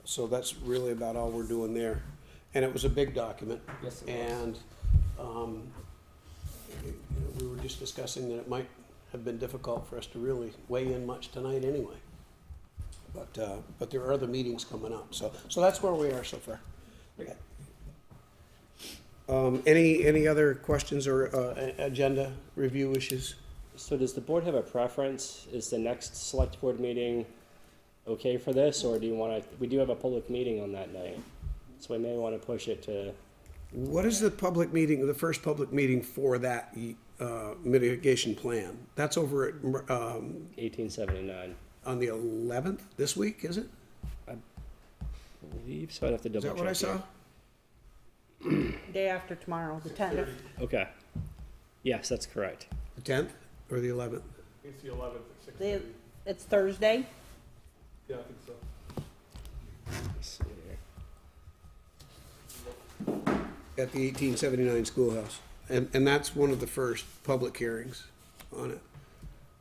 So that's really about all we're doing there. And it was a big document. Yes, it was. And, we were just discussing that it might have been difficult for us to really weigh in much tonight anyway. But there are other meetings coming up, so that's where we are so far. Okay. Any other questions or, agenda review issues? So does the board have a preference? Is the next select board meeting okay for this, or do you want to, we do have a public meeting on that night, so we may want to push it to, What is the public meeting, the first public meeting for that, mitigation plan? That's over at, 1879. on the 11th, this week, is it? I believe so. I'd have to double Is check. that what I saw? Day after tomorrow, the 10th. Okay. Yes, that's correct. The 10th or the 11th? It's the 11th at 6:30. It's Thursday. Yeah, I think so. Let's see here. At the 1879 schoolhouse. And that's one of the first public hearings on it.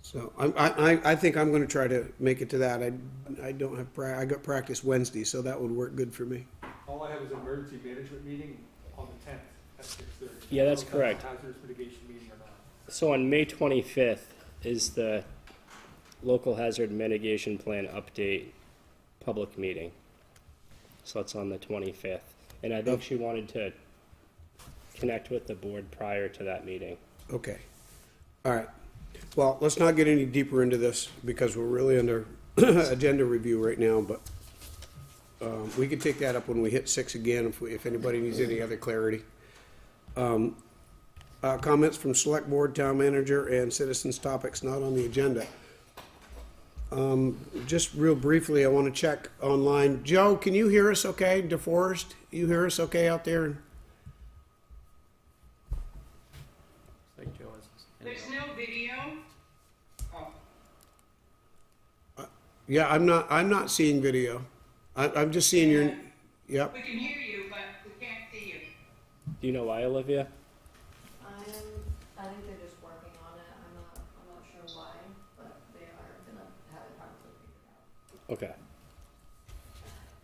So I think I'm gonna try to make it to that. I don't have, I got practice Wednesday, so that would work good for me. All I have is an emergency management meeting on the 10th at 6:30. Yeah, that's I don't know if correct. that's a hazardous mitigation meeting or not. So on May 25th is the local hazard mitigation plan update public meeting. So that's on the 25th. And I think she wanted to connect with the board prior to that meeting. Okay. All right. Well, let's not get any deeper into this because we're really under agenda review right now, but we can take that up when we hit 6 again if anybody needs any other clarity. Comments from select board, town manager, and citizens topics not on the agenda. Just real briefly, I want to check online. Joe, can you hear us okay? DeForest, you hear us okay out there? Like Joe has. There's no video? Oh, Yeah, I'm not seeing video. I'm just seeing your, yep. we can hear you, but we can't see you. Do you know why, Olivia? I think they're just working on it. I'm not sure why, but they are gonna have it probably figured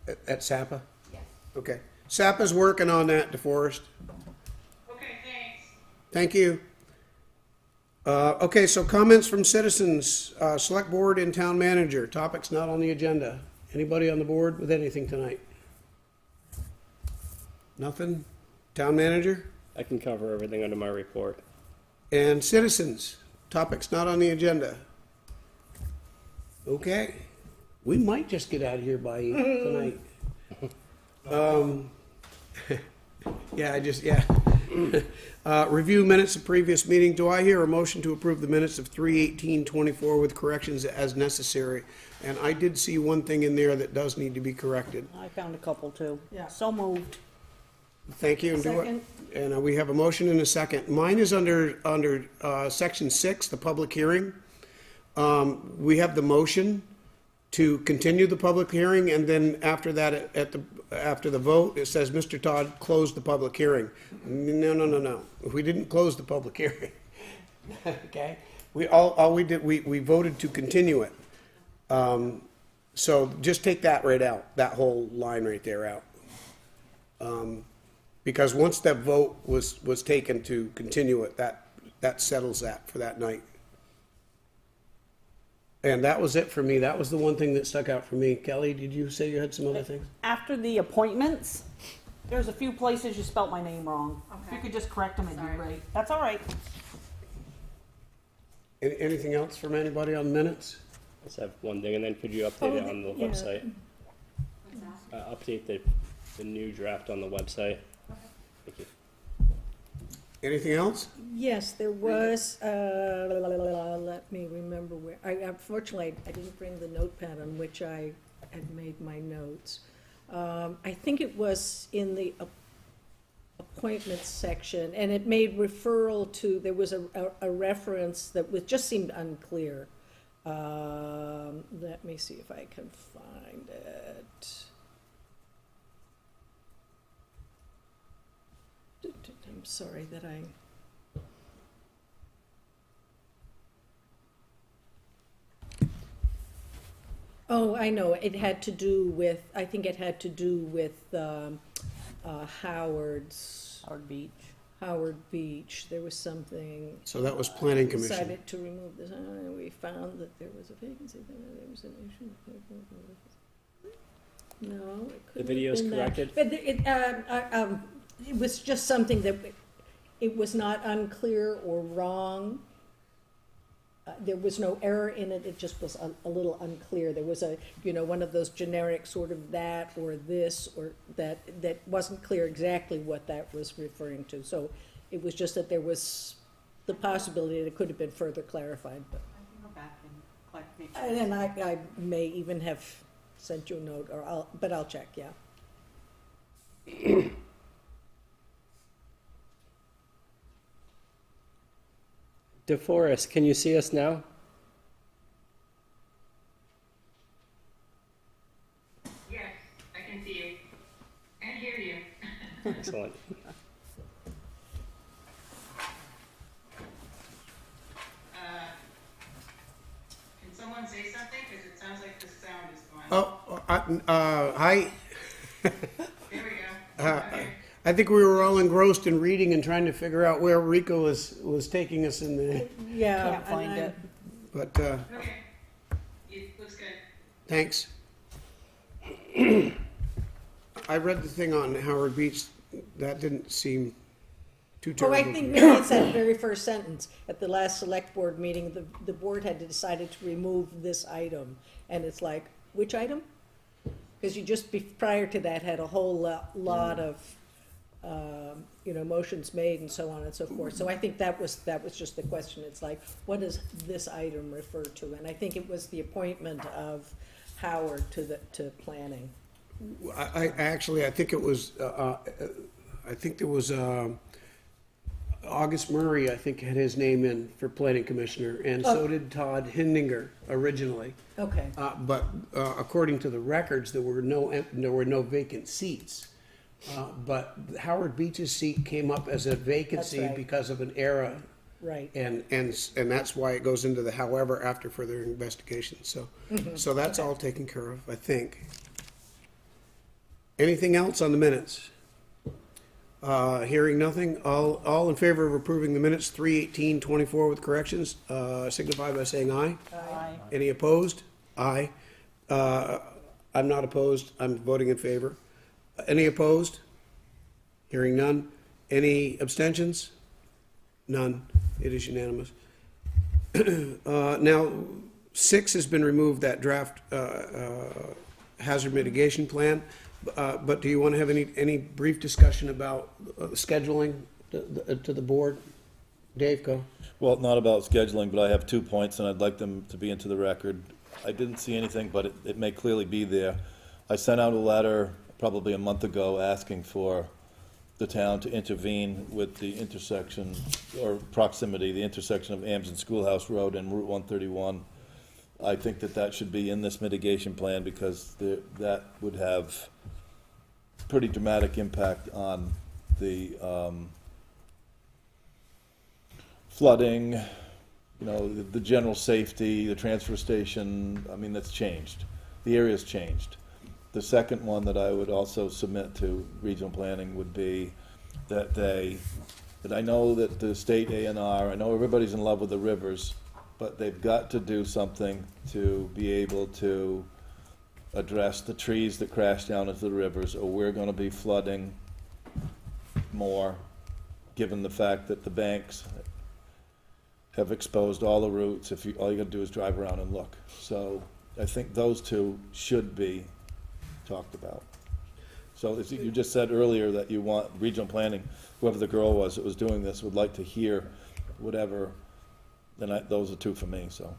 out. Okay. At SAPA? Yes. Okay. SAPA's working on that, DeForest. Okay, thanks. Thank you. Okay, so comments from citizens, select board and town manager, topics not on the agenda. Anybody on the board with anything tonight? Nothing? Town manager? I can cover everything under my report. And citizens, topics not on the agenda. Okay, we might just get out of here by tonight. Review minutes of previous meeting. Do I hear a motion to approve the minutes of 3/18/24 with corrections as necessary? And I did see one thing in there that does need to be corrected. I found a couple too. Yeah. So moved. Thank you. And do it. Second. And we have a motion and a second. Mine is under section 6, the public hearing. We have the motion to continue the public hearing, and then after that, after the vote, it says, Mr. Todd closed the public hearing. No. We didn't close the public hearing. Okay? All we did, we voted to continue it. So just take that right out, that whole line right there out. Because once that vote was taken to continue it, that settles that for that night. And that was it for me. That was the one thing that stuck out for me. Kelly, did you say you had some other things? After the appointments, there's a few places you spelt my name wrong. If you Okay. could just correct them, it'd be Sorry. great. That's all right. Anything else from anybody on minutes? Let's have one thing, and then could you update it on the yeah. website? What's that? Update the new draft on the website. Thank you. Anything else? Yes, there was, let me remember where, unfortunately, I didn't bring the notepad on which I had made my notes. I think it was in the appointments section, and it made referral to, there was a reference that just seemed unclear. Let me see if I can find it. I'm sorry that I... Oh, I know, it had to do with, I think it had to do with, Howard Beach. Howard Beach, there was something. So that was planning commission. Decided to remove this, we found that there was a vacancy, there was an issue. No, it couldn't have video's been that. corrected? But it was just something that, it was not unclear or wrong. There was no error in it, it just was a little unclear. There was one of those generic sort of that or this or that wasn't clear exactly what that was referring to. So it was just that there was the possibility that it could have been further clarified, but. I can go back and collect me. And I may even have sent you a note, but I'll check, yeah. DeForest, can you see us now? Yes, I can see you and hear you. Excellent. Can someone say something? Because it sounds like the sound is gone. Hi. There we go. Okay. I think we were all engrossed in reading and trying to figure out where Rico was taking us in the, Yeah. Can't find and it. but, Okay. It looks good. thanks. I read the thing on Howard Beach, that didn't seem too Oh, terrible. I think maybe it's that very first sentence. At the last select board meeting, the board had decided to remove this item. And it's like, which item? Because you just, prior to that, had a whole lot of, motions made and so on and so forth. So I think that was just the question. It's like, what does this item refer to? And I think it was the appointment of Howard to planning. I think it was, I think there was, August Murray, I think, had his name in for planning commissioner, and so did Todd Hindinger originally. Okay. But according to the records, there were no vacant seats. But Howard Beach's seat came up as a vacancy That's right. because of an error, Right. and that's why it goes into the however after further investigation. So, so that's all taken care of, I think. Anything else on the minutes? Hearing nothing, all in favor of approving the minutes 3/18/24 with corrections, signify by saying aye. Aye. Any opposed? Aye. I'm not opposed, I'm voting in favor. Any opposed? Hearing none. Any abstentions? None. It is unanimous. Now, 6 has been removed, that draft hazard mitigation plan. But do you want to have any brief discussion about scheduling to the board? Dave, go. Well, not about scheduling, but I have 2 points, and I'd like them to be into the record. I didn't see anything, but it may clearly be there. I sent out a letter probably a month ago asking for the town to intervene with the intersection, or proximity, the intersection of Amson Schoolhouse Road and Route 131. I think that should be in this mitigation plan, because that would have pretty dramatic impact on the flooding, the general safety, the transfer station. I mean, that's changed. The area's changed. The second one that I would also submit to regional planning would be that I know that the state A&R, I know everybody's in love with the rivers, but they've got to do something to be able to address the trees that crash down into the rivers, or we're gonna be flooding more, given the fact that the banks have exposed all the routes. All you gotta do is drive around and look. So I think those two should be talked about. So as you just said earlier that you want regional planning, whoever the girl was that was doing this would like to hear whatever, then those are 2 for me, so.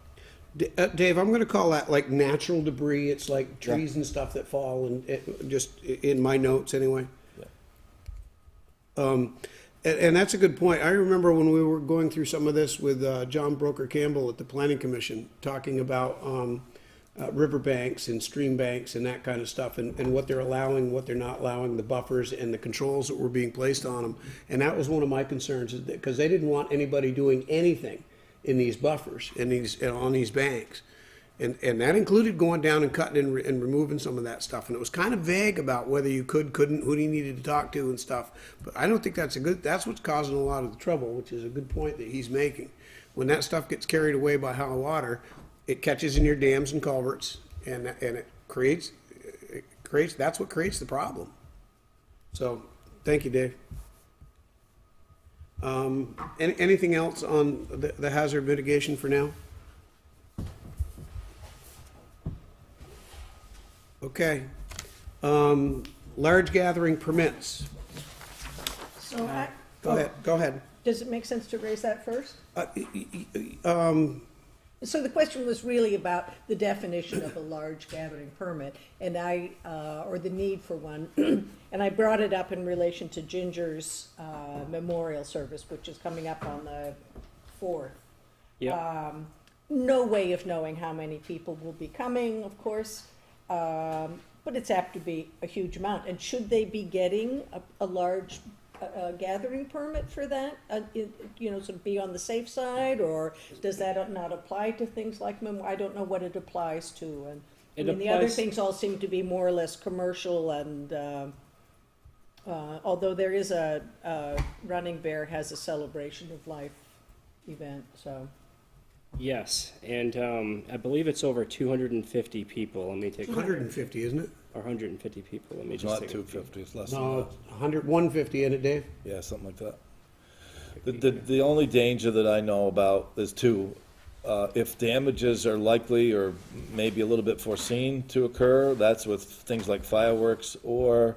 Dave, I'm going to call that like natural debris. It's like trees and stuff that fall, and just in my notes anyway. Yeah. And that's a good point. I remember when we were going through some of this with John Broker Campbell at the Planning Commission, talking about riverbanks and stream banks and that kind of stuff, and what they're allowing, what they're not allowing, the buffers and the controls that were being placed on them. And that was one of my concerns, because they didn't want anybody doing anything in these buffers, on these banks. And that included going down and cutting and removing some of that stuff. And it was kind of vague about whether you could, couldn't, who you needed to talk to and stuff. But I don't think that's what's causing a lot of the trouble, which is a good point that he's making. When that stuff gets carried away by high water, it catches in your dams and culverts, and it creates, that's what creates the problem. So, thank you, Dave. Anything else on the hazard mitigation for now? Okay. Large gathering permits. So Go ahead. does it make sense to raise that first? Uh, So the question was really about the definition of a large gathering permit, and or the need for one. And I brought it up in relation to Ginger's memorial service, which is coming up on the 4th. Yeah. No way of knowing how many people will be coming, of course, but it's apt to be a huge amount. And should they be getting a large gathering permit for that, to be on the safe side, or does that not apply to things like I don't know what it applies to. And the other things all seem to be more or less commercial, and although there is Running Bear has a celebration of life event, so. Yes, and I believe it's over 250 people. Let me take 150, isn't it? or 150 people. Let me It's just not take a 250, it's less than No, that. 150 in it, Dave? Yeah, something like that. The only danger that I know about is two. If damages are likely or maybe a little bit foreseen to occur, that's with things like fireworks or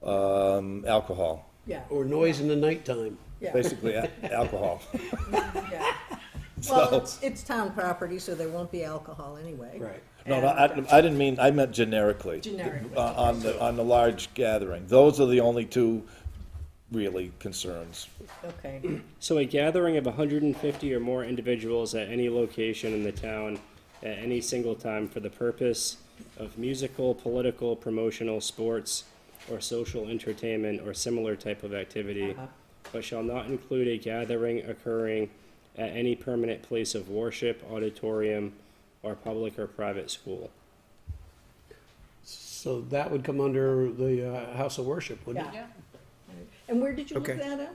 alcohol. Yeah, Or noise in the nighttime? yeah, Basically, alcohol. yeah. Well, it's town property, so there won't be alcohol anyway. Right. No, I didn't mean, I meant generically. Generically. On the large gathering. Those are the only two really concerns. Okay, So a gathering of 150 or more individuals at any location in the town at any single time for the purpose of musical, political, promotional, sports, or social entertainment or similar type of activity, but shall not include a gathering occurring at any permanent place of worship, auditorium, or public or private school. So that would come under the house of worship, wouldn't it? yeah. And where did you look Okay. that up?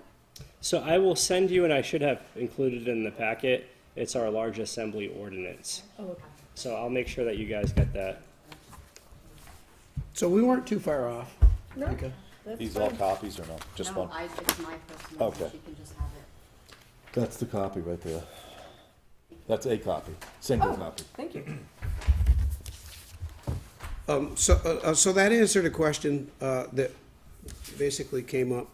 So I will send you, and I should have included in the packet, it's our large assembly ordinance. Oh, okay. So I'll make sure that you guys get that. So we weren't too far off. No, Okay. that's These all fine. copies or no? Just No, one? it's my personal, Okay. she can just have it. That's the copy right there. That's a copy, single Oh, copy. thank you. So that answered a question that basically came up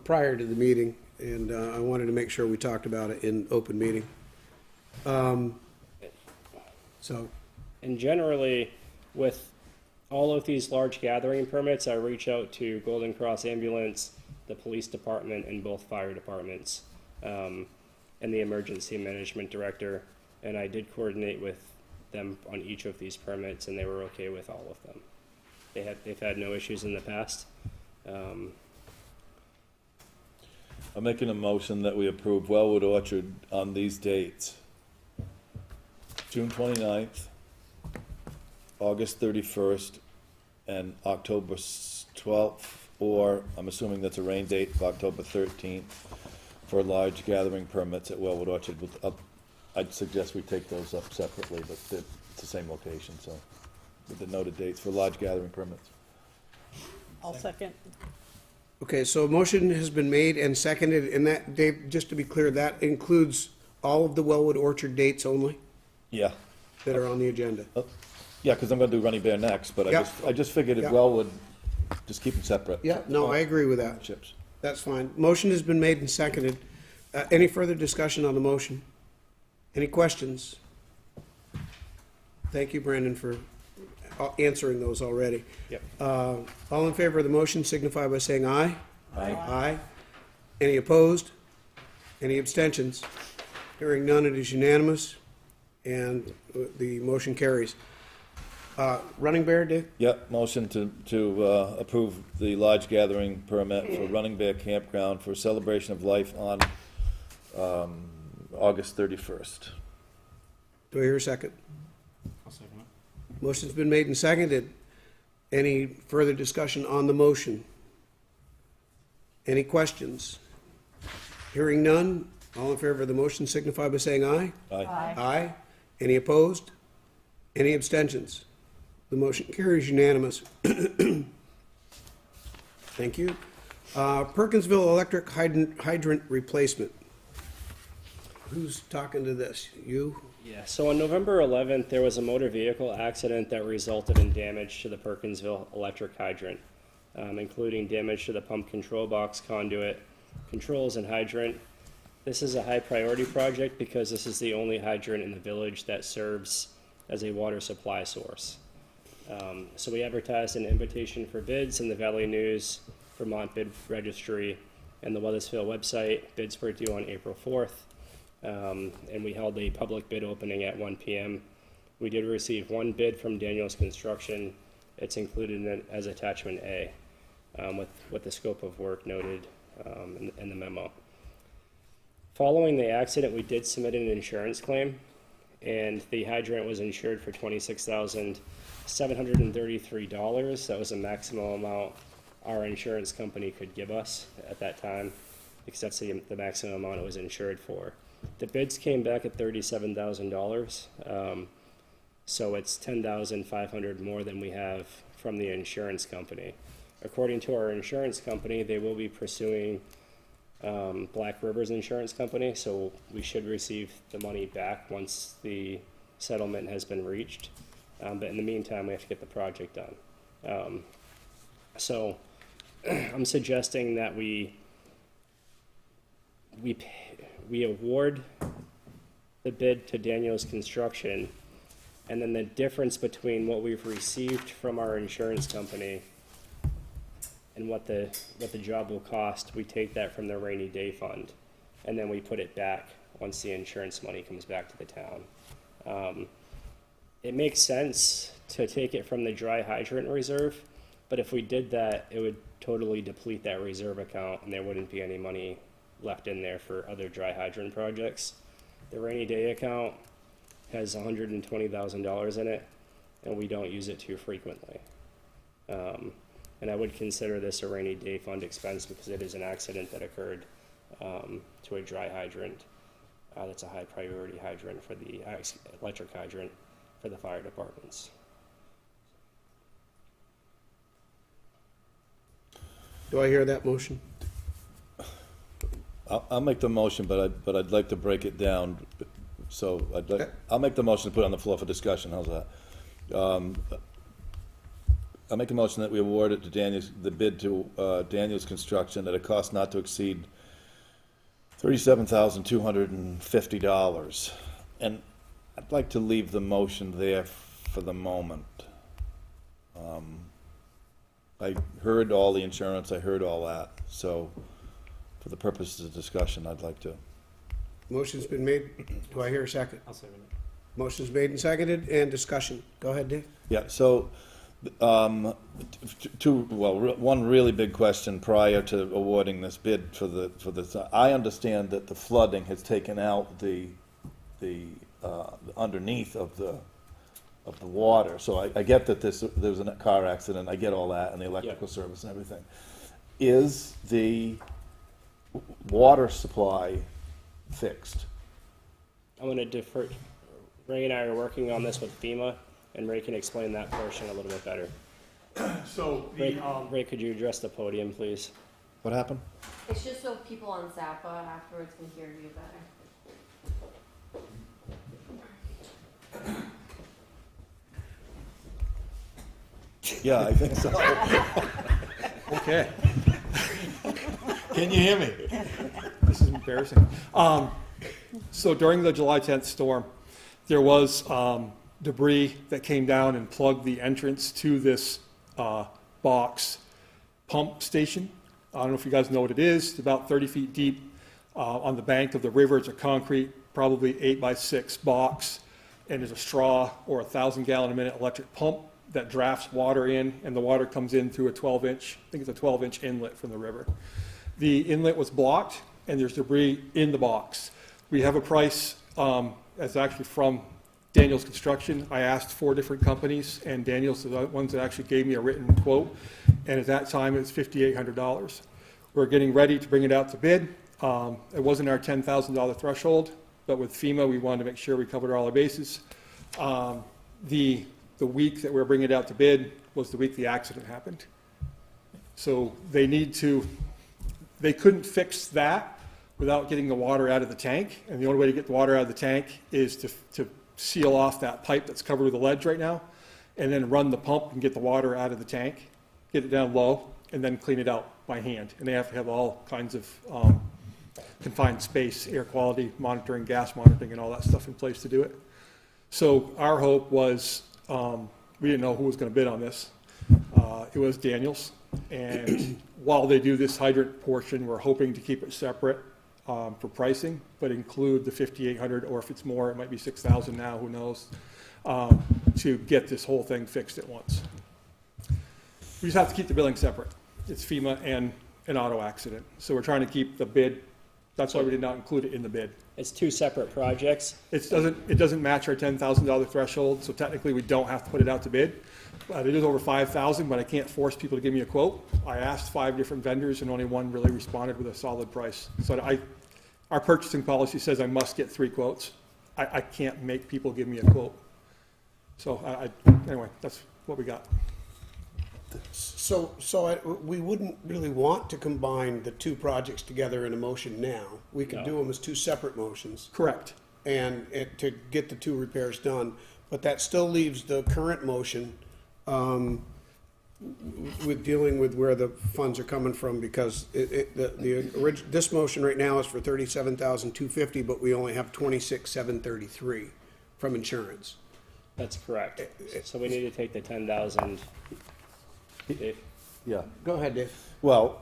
prior to the meeting, and I wanted to make sure we talked about it in open meeting. So, And generally, with all of these large gathering permits, I reach out to Golden Cross Ambulance, the police department, and both fire departments, and the emergency management director. And I did coordinate with them on each of these permits, and they were okay with all of them. They've had no issues in the past. I'm making a motion that we approve Wellwood Orchard on these dates. June 29th, August 31st, and October 12th, or I'm assuming that's a rain date of October 13th for large gathering permits at Wellwood Orchard. I'd suggest we take those up separately, but it's the same location, so with the noted dates for large gathering permits. I'll second. okay, so a motion has been made and seconded, and that, Dave, just to be clear, that includes all of the Wellwood Orchard dates only Yeah. that are on the agenda? Yeah, because I'm gonna do Running Bear next, but Yeah. I just figured Yeah. if Wellwood, just keep them separate. Yeah, no, I agree with that. Chips. That's fine. Motion has been made and seconded. Any further discussion on the motion? Any questions? Thank you, Brandon, for answering those already. Yep. All in favor of the motion signify by saying aye. Aye. Aye. Any opposed? Any abstentions? Hearing none, it is unanimous, and the motion carries. Running Bear, Dave? Yep, motion to approve the large gathering permit for Running Bear Campground for celebration of life on August 31st. Do I hear a second? I'll second it. Motion's been made and seconded. Any further discussion on the motion? Any questions? Hearing none, all in favor of the motion signify by saying aye. Aye. Aye. Any opposed? Any abstentions? The motion carries unanimous. Thank you. Perkinsville electric hydrant replacement. Who's talking to this? You? Yeah, so on November 11th, there was a motor vehicle accident that resulted in damage to the Perkinsville electric hydrant, including damage to the pump control box, conduit, controls, and hydrant. This is a high priority project because this is the only hydrant in the village that serves as a water supply source. So we advertised an invitation for bids in the Valley News, Vermont Bid Registry, and the Weathersfield website. Bids were due on April 4th. And we held a public bid opening at 1 p.m. We did receive one bid from Daniels Construction. It's included as attachment A, with the scope of work noted in the memo. Following the accident, we did submit an insurance claim, and the hydrant was insured for $26,733. That was the maximum amount our insurance company could give us at that time, because that's the maximum amount it was insured for. The bids came back at $37,000, so it's $10,500 more than we have from the insurance company. According to our insurance company, they will be pursuing Black River's insurance company, so we should receive the money back once the settlement has been reached. But in the meantime, we have to get the project done. So I'm suggesting that we award the bid to Daniels Construction, and then the difference between what we've received from our insurance company and what the job will cost, we take that from the rainy day fund, and then we put it back once the insurance money comes back to the town. It makes sense to take it from the dry hydrant reserve, but if we did that, it would totally deplete that reserve account, and there wouldn't be any money left in there for other dry hydrant projects. The rainy day account has $120,000 in it, and we don't use it too frequently. And I would consider this a rainy day fund expense because it is an accident that occurred to a dry hydrant. That's a high priority hydrant for the electric hydrant for the fire departments. Do I hear that motion? I'll make the motion, but I'd like to break it down. So I'll make the motion to put it on the floor for discussion. How's that? I'll make a motion that we award it to the bid to Daniels Construction at a cost not to exceed $37,250. And I'd like to leave the motion there for the moment. I heard all the insurance, I heard all that, so for the purposes of discussion, I'd like to. Motion's been made. Do I hear a second? I'll second it. Motion's made and seconded, and discussion. Go ahead, Dave. Yeah, so, one really big question prior to awarding this bid for this. I understand that the flooding has taken out the underneath of the water. So I get that there was a car accident, I get all that, and the electrical service and everything. Is the water supply fixed? I'm going to defer. Ray and I are working on this with FEMA, and Ray can explain that portion a little bit better. So Ray, could you address the podium, please? What happened? It's just so people on Zappa afterwards can hear you better. Yeah, I think so. okay. Can you hear me? This is embarrassing. So during the July 10th storm, there was debris that came down and plugged the entrance to this box pump station. I don't know if you guys know what it is. It's about 30 feet deep on the bank of the river. It's a concrete, probably 8x6 box, and there's a straw or 1,000-gallon-a-minute electric pump that drafts water in, and the water comes in through a 12-inch, I think it's a 12-inch inlet from the river. The inlet was blocked and there's debris in the box. We have a price, that's actually from Daniels Construction. I asked 4 different companies, and Daniels are the ones that actually gave me a written quote, and at that time, it was $5,800. We're getting ready to bring it out to bid. It wasn't our $10,000 threshold, but with FEMA, we wanted to make sure we covered all our bases. The week that we're bringing it out to bid was the week the accident happened. So they couldn't fix that without getting the water out of the tank, and the only way to get the water out of the tank is to seal off that pipe that's covered with a ledge right now, and then run the pump and get the water out of the tank, get it down low, and then clean it out by hand. And they have to have all kinds of confined space, air quality monitoring, gas monitoring, and all that stuff in place to do it. So our hope was, we didn't know who was going to bid on this. It was Daniels. And while they do this hydrant portion, we're hoping to keep it separate for pricing, but include the $5,800, or if it's more, it might be $6,000 now, who knows, to get this whole thing fixed at once. We just have to keep the billing separate. It's FEMA and an auto accident. So we're trying to keep the bid, that's why we did not include it in the bid. It's 2 separate projects. It doesn't match our $10,000 threshold, so technically we don't have to put it out to bid. But it is over $5,000, but I can't force people to give me a quote. I asked 5 different vendors, and only one really responded with a solid price. So our purchasing policy says I must get 3 quotes. I can't make people give me a quote. So anyway, that's what we got. So we wouldn't really want to combine the 2 projects together in a motion now. We could do them as 2 separate motions. Correct. And to get the 2 repairs done, but that still leaves the current motion with dealing with where the funds are coming from, because this motion right now is for $37,250, but we only have $26,733 from insurance. That's correct. So we need to take the 10,000. Yeah. Go ahead, Dave. Well,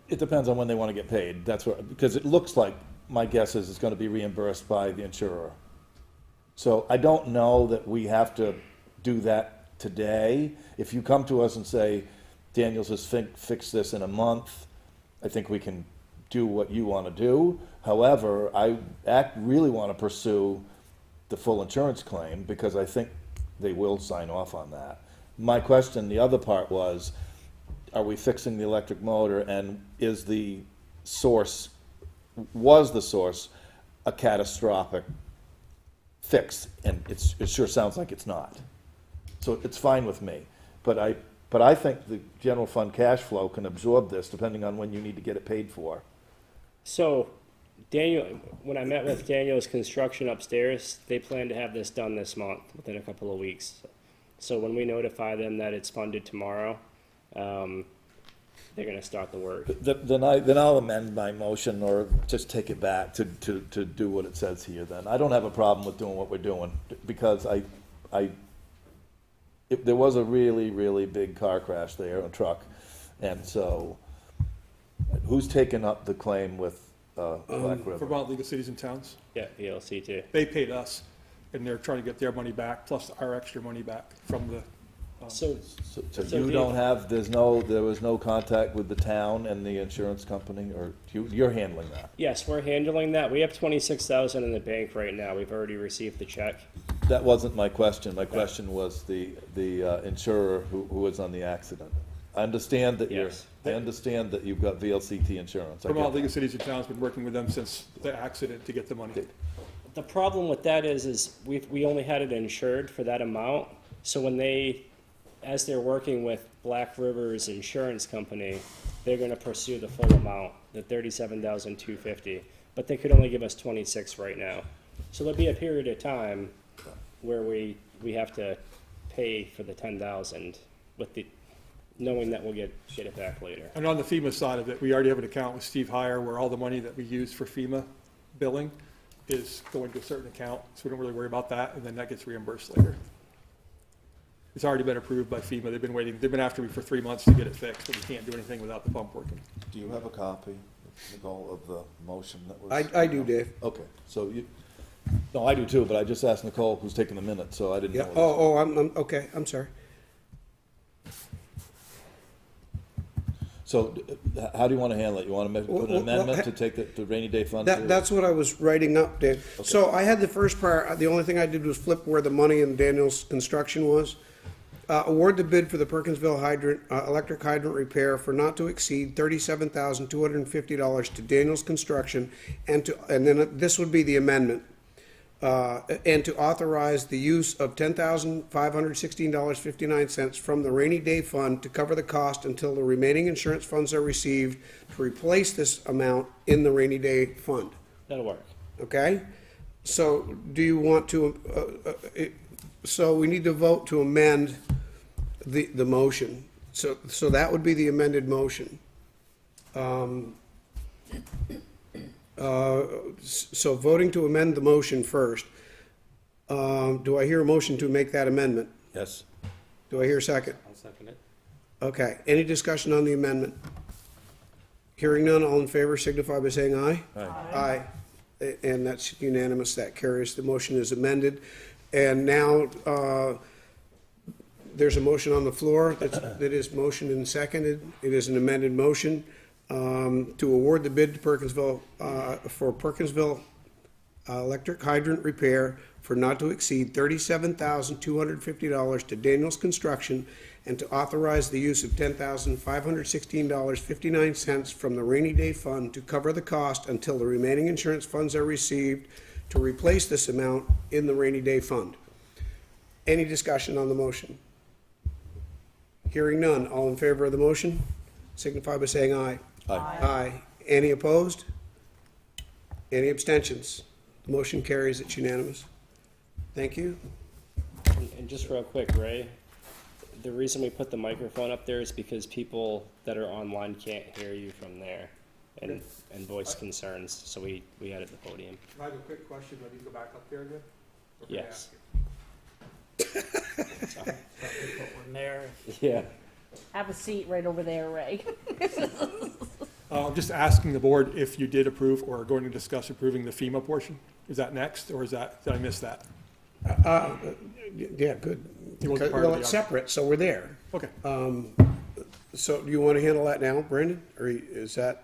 it depends on when they want to get paid. That's what, because it looks like, my guess is it's going to be reimbursed by the insurer. So I don't know that we have to do that today. If you come to us and say, Daniels has fixed this in a month, I think we can do what you want to do. However, I really want to pursue the full insurance claim, because I think they will sign off on that. My question, the other part was, are we fixing the electric motor, and was the source a catastrophic fix? And it sure sounds like it's not. So it's fine with me. But I think the general fund cash flow can absorb this, depending on when you need to get it paid for. So when I met with Daniel's Construction upstairs, they plan to have this done this month, within a couple of weeks. So when we notify them that it's funded tomorrow, they're going to start the work. Then I'll amend my motion, or just take it back to do what it says here then. I don't have a problem with doing what we're doing, because there was a really, really big car crash there, a truck, and so who's taken up the claim with Black River? Vermont League of Cities and Towns. Yeah, VLC too. They paid us, and they're trying to get their money back, plus our extra money back from the. So So you don't have, there was no contact with the town and the insurance company, or you're handling that? yes, we're handling that. We have 26,000 in the bank right now. We've already received the check. That wasn't my question. My question was the insurer who was on the accident. I understand that Yes. I understand that you've got VLCT insurance. I get Vermont League that. of Cities and Towns been working with them since the accident to get the money. The problem with that is we only had it insured for that amount. So when as they're working with Black River's insurance company, they're going to pursue the full amount, the $37,250. But they could only give us 26 right now. So there'll be a period of time where we have to pay for the 10,000 with the knowing that we'll get it back later. And on the FEMA side of it, we already have an account with Steve Heyer where all the money that we use for FEMA billing is going to a certain account, so we don't really worry about that, and then that gets reimbursed later. It's already been approved by FEMA. They've been after me for 3 months to get it fixed, but we can't do anything without the pump working. Do you have a copy, Nicole, of the motion that was? I do, Dave. Okay, so no, I do too, but I just asked Nicole who's taking the minute, so I didn't Yeah, know. I'm okay, I'm sorry. So how do you want to handle it? You want to put an Well, amendment to take the rainy day fund? to- That's what I was writing up, Dave. So I had the first part, the only thing I did was flip where the money in Daniel's construction was. Award the bid for the Perkinsville hydrant, electric hydrant repair for not to exceed $37,250 to Daniel's Construction, and then this would be the amendment. And to authorize the use of $10,516.59 from the rainy day fund to cover the cost until the remaining insurance funds are received to replace this amount in the rainy day fund. That'll work. Okay? So do you want to, so we need to vote to amend the motion. So that would be the amended motion. So voting to amend the motion first. Do I hear a motion to make that amendment? Yes. Do I hear a second? I'll second it. Okay, any discussion on the amendment? Hearing none, all in favor signify by saying aye. Aye. And that's unanimous, that carries. The motion is amended. And now, there's a motion on the floor that is motioned and seconded. It is an amended motion to award the bid to Perkinsville, for Perkinsville electric hydrant repair for not to exceed $37,250 to Daniels Construction, and to authorize the use of $10,516.59 from the rainy day fund to cover the cost until the remaining insurance funds are received to replace this amount in the rainy day fund. Any discussion on the motion? Hearing none, all in favor of the motion signify by saying aye. Aye. Aye. Any opposed? Any abstentions? The motion carries, it's unanimous. Thank you. And just real quick, Ray, the reason we put the microphone up there is because people that are online can't hear you from there and voice concerns, so we had it at the podium. I have a quick question. Do I need to go back up there again? Or can I Yes. ask it? Yeah. Have a seat right over there, Ray. I'm just asking the board if you did approve or are going to discuss approving the FEMA portion. Is that next, or did I miss that? Yeah, good. It wasn't part of Well, the it's separate, so we're there. Okay. So do you want to handle that now, Brandon? Or is that,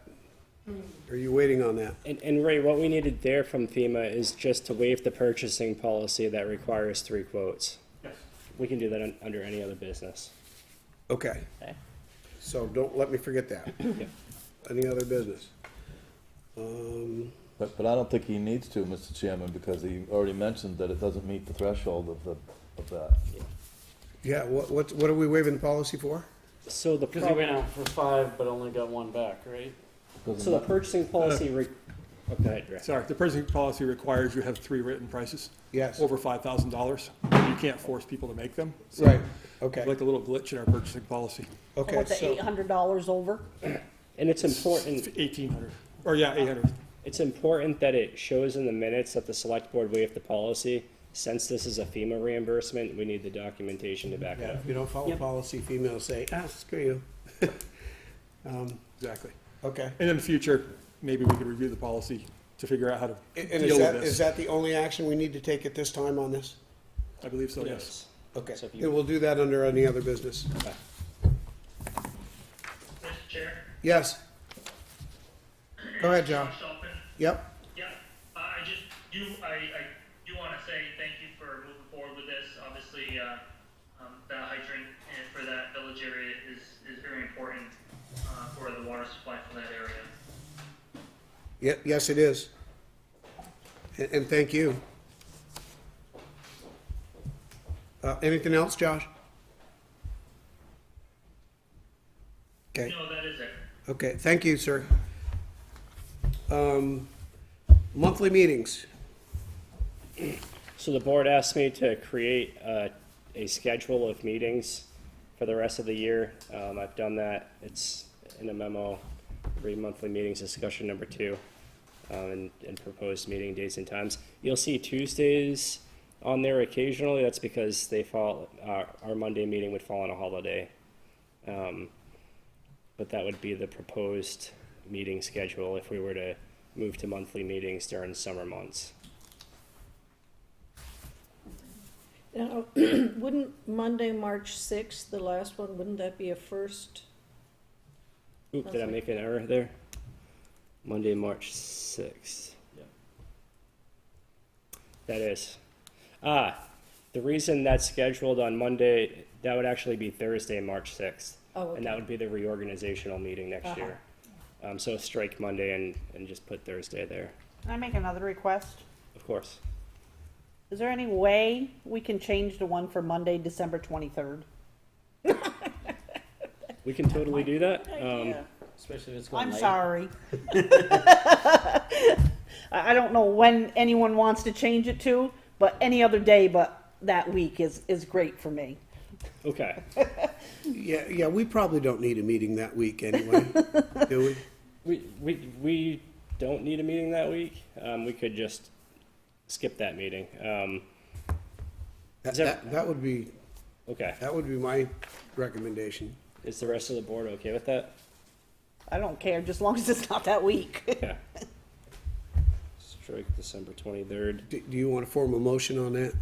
are you waiting on that? And Ray, what we needed there from FEMA is just to waive the purchasing policy that requires 3 quotes. Yes. We can do that under any other business. Okay. Okay. So don't let me forget that. Yeah. Any other business? But I don't think he needs to, Mr. Chairman, because he already mentioned that it doesn't meet the threshold of that. Yeah, what are we waiving the policy for? So the Because he went out for 5, but only got 1 back, right? Doesn't So the ma- purchasing policy oh, go ahead, Ray. Sorry, the purchasing policy requires you have 3 written prices Yes. over $5,000. You can't force people to make them. So Right, okay, It's like a little glitch in our purchasing policy. okay, With the so, $800 over? And it's important, 1,800, or yeah, 800. it's important that it shows in the minutes that the select board waived the policy. Since this is a FEMA reimbursement, we need the documentation to back it yeah, up. if you don't follow policy, females say, screw you. Exactly. Okay. And in the future, maybe we could review the policy to figure out how to And deal with is this. that the only action we need to take at this time on this? I believe so, yes. Okay, So if you- then we'll do that under any other business. Mr. Chair? Yes. Go ahead, John. Shelton? Yep, Yeah, I just do, I do want to say thank you for moving forward with this. Obviously, that hydrant and for that village area is very important, for the water supply for that area. yes, it is. And thank you. Anything else, Josh? Okay. No, that is it. Okay, thank you, sir. Monthly meetings. So the board asked me to create a schedule of meetings for the rest of the year. I've done that. It's in a memo, 3 monthly meetings, discussion number 2, and proposed meeting dates and times. You'll see Tuesdays on there occasionally. That's because they fall, our Monday meeting would fall on a holiday. But that would be the proposed meeting schedule if we were to move to monthly meetings during summer months. Now, wouldn't Monday, March 6th, the last one, wouldn't that be a first Oop, did I make an error there? Monday, March 6th. Yeah. That is. The reason that's scheduled on Monday, that would actually be Thursday, March 6th. Oh, And that would be the reorganizational meeting next year. So strike Monday and just put Thursday there, Can I make another request? of course. Is there any way we can change the one for Monday, December 23rd? We can totally do that. Especially if it's going I'm late. sorry. I don't know when anyone wants to change it to, but any other day but that week is great for me. Okay. Yeah, we probably don't need a meeting that week anyway, do we? We don't need a meeting that week. We could just skip that meeting. Is there- That would be, Okay. that would be my recommendation. Is the rest of the board okay with that? I don't care, just as long as it's not that week. Okay. Strike December 23rd. Do you want to form a motion on that?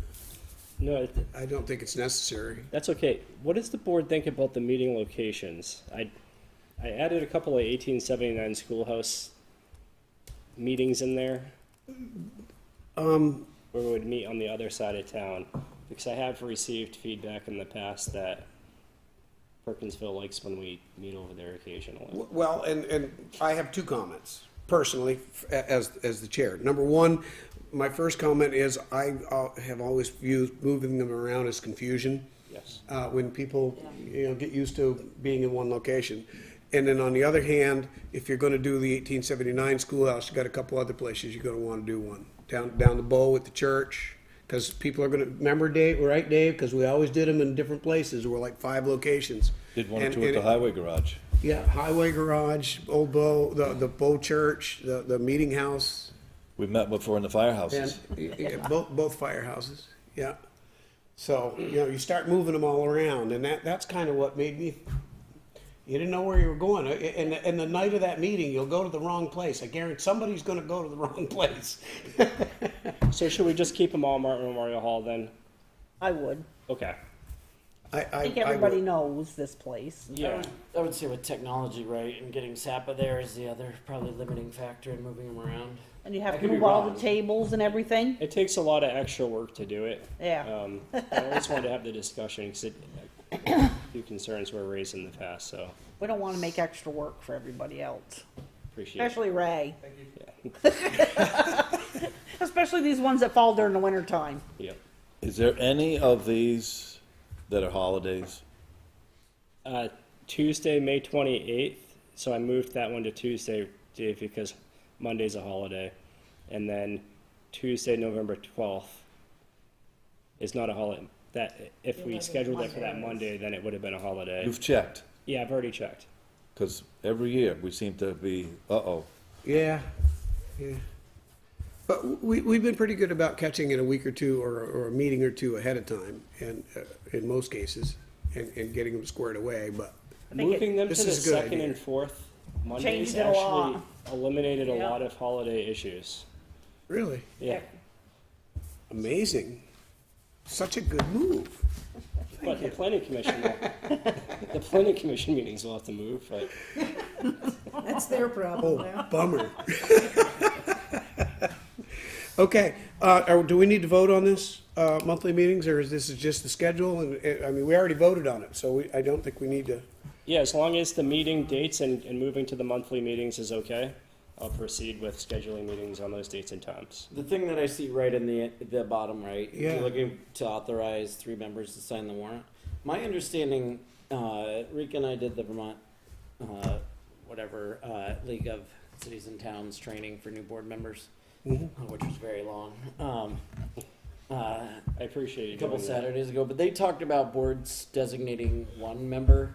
No, I don't think it's necessary. that's okay. What does the board think about the meeting locations? I added a couple of 1879 schoolhouse meetings in there where we would meet on the other side of town, because I have received feedback in the past that Perkinsville likes when we meet over there occasionally. Well, and I have two comments, personally, as the chair. Number one, my first comment is I have always viewed moving them around as confusion. Yes. When people, get used to being in one location. And then on the other hand, if you're gonna do the 1879 schoolhouse, you got a couple other places you're gonna wanna do one. Down the bow at the church, because people are gonna, remember Dave, right Dave? Because we always did them in different places. We're like 5 locations. Did one or And- two at the and- highway garage. Yeah, Highway Garage, Old Bow, the Bow Church, the Meeting House, We met before in the firehouses. and both firehouses, yeah. So, you start moving them all around, and that's kind of what made me, you didn't know where you were going. And the night of that meeting, you'll go to the wrong place. I guarantee somebody's gonna go to the wrong place. So should we just keep them all at Martin Memorial Hall then? I would. Okay. I think everybody knows this place. Yeah. I would say with technology, right, and getting SAPA there is the other probably limiting factor in moving them around. And you have I to could be move all wrong. the tables and everything. It takes a lot of extra work to do it. Yeah. I always wanted to have the discussion because a few concerns were raised in the past, so We don't want to make extra work for everybody else, appreciate it. especially Ray. Yeah. Especially these ones that fall during the winter time. Yep. Is there any of these that are holidays? Tuesday, May 28th. So I moved that one to Tuesday, Dave, because Monday's a holiday. And then Tuesday, November 12th is not a holiday. That if we scheduled it for that Monday, then it would have been a holiday. You've checked, Yeah, I've already checked. because every year we seem to be, uh-oh. Yeah. But we've been pretty good about catching it a week or two or a meeting or two ahead of time, and in most cases, and getting them squared away, but. think Moving them to this the is a good second idea. and fourth Mondays Changed it a actually lot. eliminated a Yeah. lot of holiday issues. Really? Yeah. Amazing. Such a good move. But the planning commission, the planning commission meetings will have to move, but That's their problem Oh, now. bummer. Okay, do we need to vote on this, monthly meetings, or is this just the schedule? And, I mean, we already voted on it, so I don't think we need to. yeah, as long as the meeting dates and moving to the monthly meetings is okay, I'll proceed with scheduling meetings on those dates and times. The thing that I see right in the bottom right, Yeah. you're looking to authorize 3 members to sign the warrant. My understanding, Rika and I did the Vermont, League of Cities and Towns training for new board members, which was very long. I appreciate you A couple doing that. Saturdays ago, but they talked about boards designating 1 member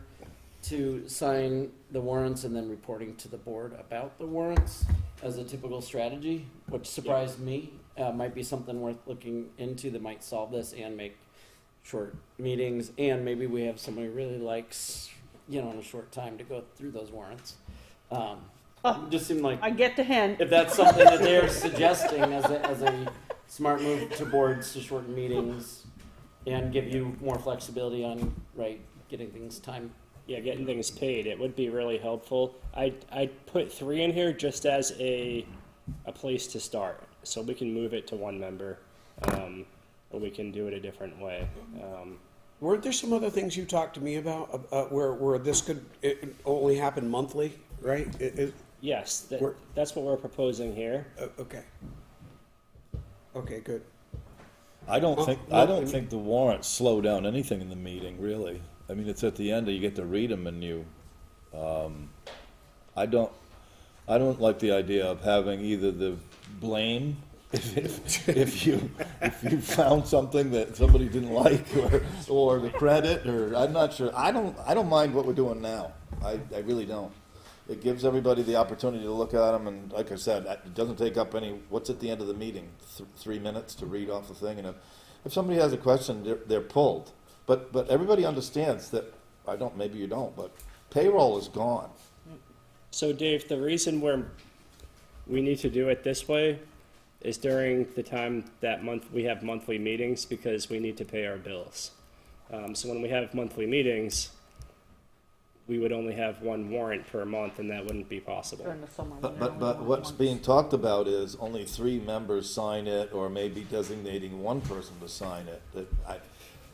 to sign the warrants and then reporting to the board about the warrants as a typical strategy, which surprised me. Might be something worth looking into that might solve this and make short meetings, and maybe we have somebody who really likes, in a short time to go through those warrants. Just seemed like I get the hint. if that's something that they're suggesting as a smart move to boards to shorten meetings and give you more flexibility on getting things yeah, getting things paid, it would be really helpful. I'd put 3 in here just as a place to start, so we can move it to 1 member, or we can do it a different way. Weren't there some other things you talked to me about, where this could only happen monthly, right? Yes, We're- that's what we're proposing here. Okay. Okay, good. I don't Well, think, well, I don't think the warrants slow down anything in the meeting, really. I mean, it's at the end, you get to read them and you, I don't like the idea of having either the blame, if you found something that somebody didn't like, or the credit, or, I'm not sure. I don't mind what we're doing now. I really don't. It gives everybody the opportunity to look at them, and like I said, it doesn't take up any, what's at the end of the meeting? 3 minutes to read off the thing, and if somebody has a question, they're pulled. But everybody understands that, maybe you don't, but payroll is gone. So Dave, the reason we need to do it this way is during the time that we have monthly meetings, because we need to pay our bills. So when we have monthly meetings, we would only have 1 warrant per month, and that wouldn't be possible. During the summer. when they only But want what's one. being talked about is only 3 members sign it, or maybe designating 1 person to sign it.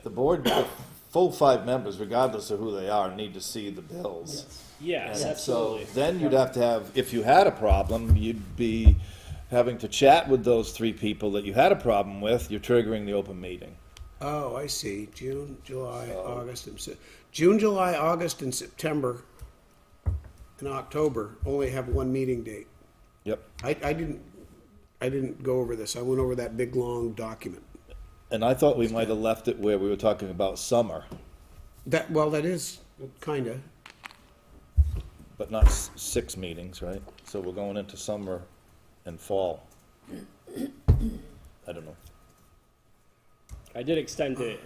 The board, the full 5 members, regardless of who they are, need to see the bills. Yes, And absolutely. so then you'd have to have, if you had a problem, you'd be having to chat with those 3 people that you had a problem with, you're triggering the open meeting. Oh, I see. June, July, August, June, July, August, and September, and October only have 1 meeting date. Yep. I didn't go over this. I went over that big, long document. And I thought we might have left it where we were talking about summer, That is kinda. but not 6 meetings, right? So we're going into summer and fall. I don't know. I did extend it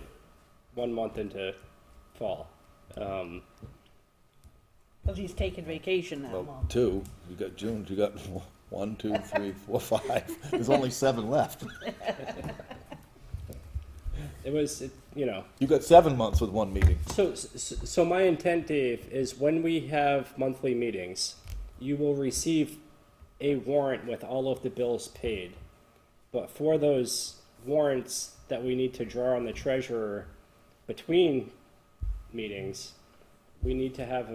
1 month into fall. Cause he's taking vacation that Well, month. 2, you got June, you got 1, 2, 3, 4, 5. There's only 7 left. It was, You got 7 months with 1 meeting. So my intent, Dave, is when we have monthly meetings, you will receive a warrant with all of the bills paid. But for those warrants that we need to draw on the treasurer between meetings, we need to have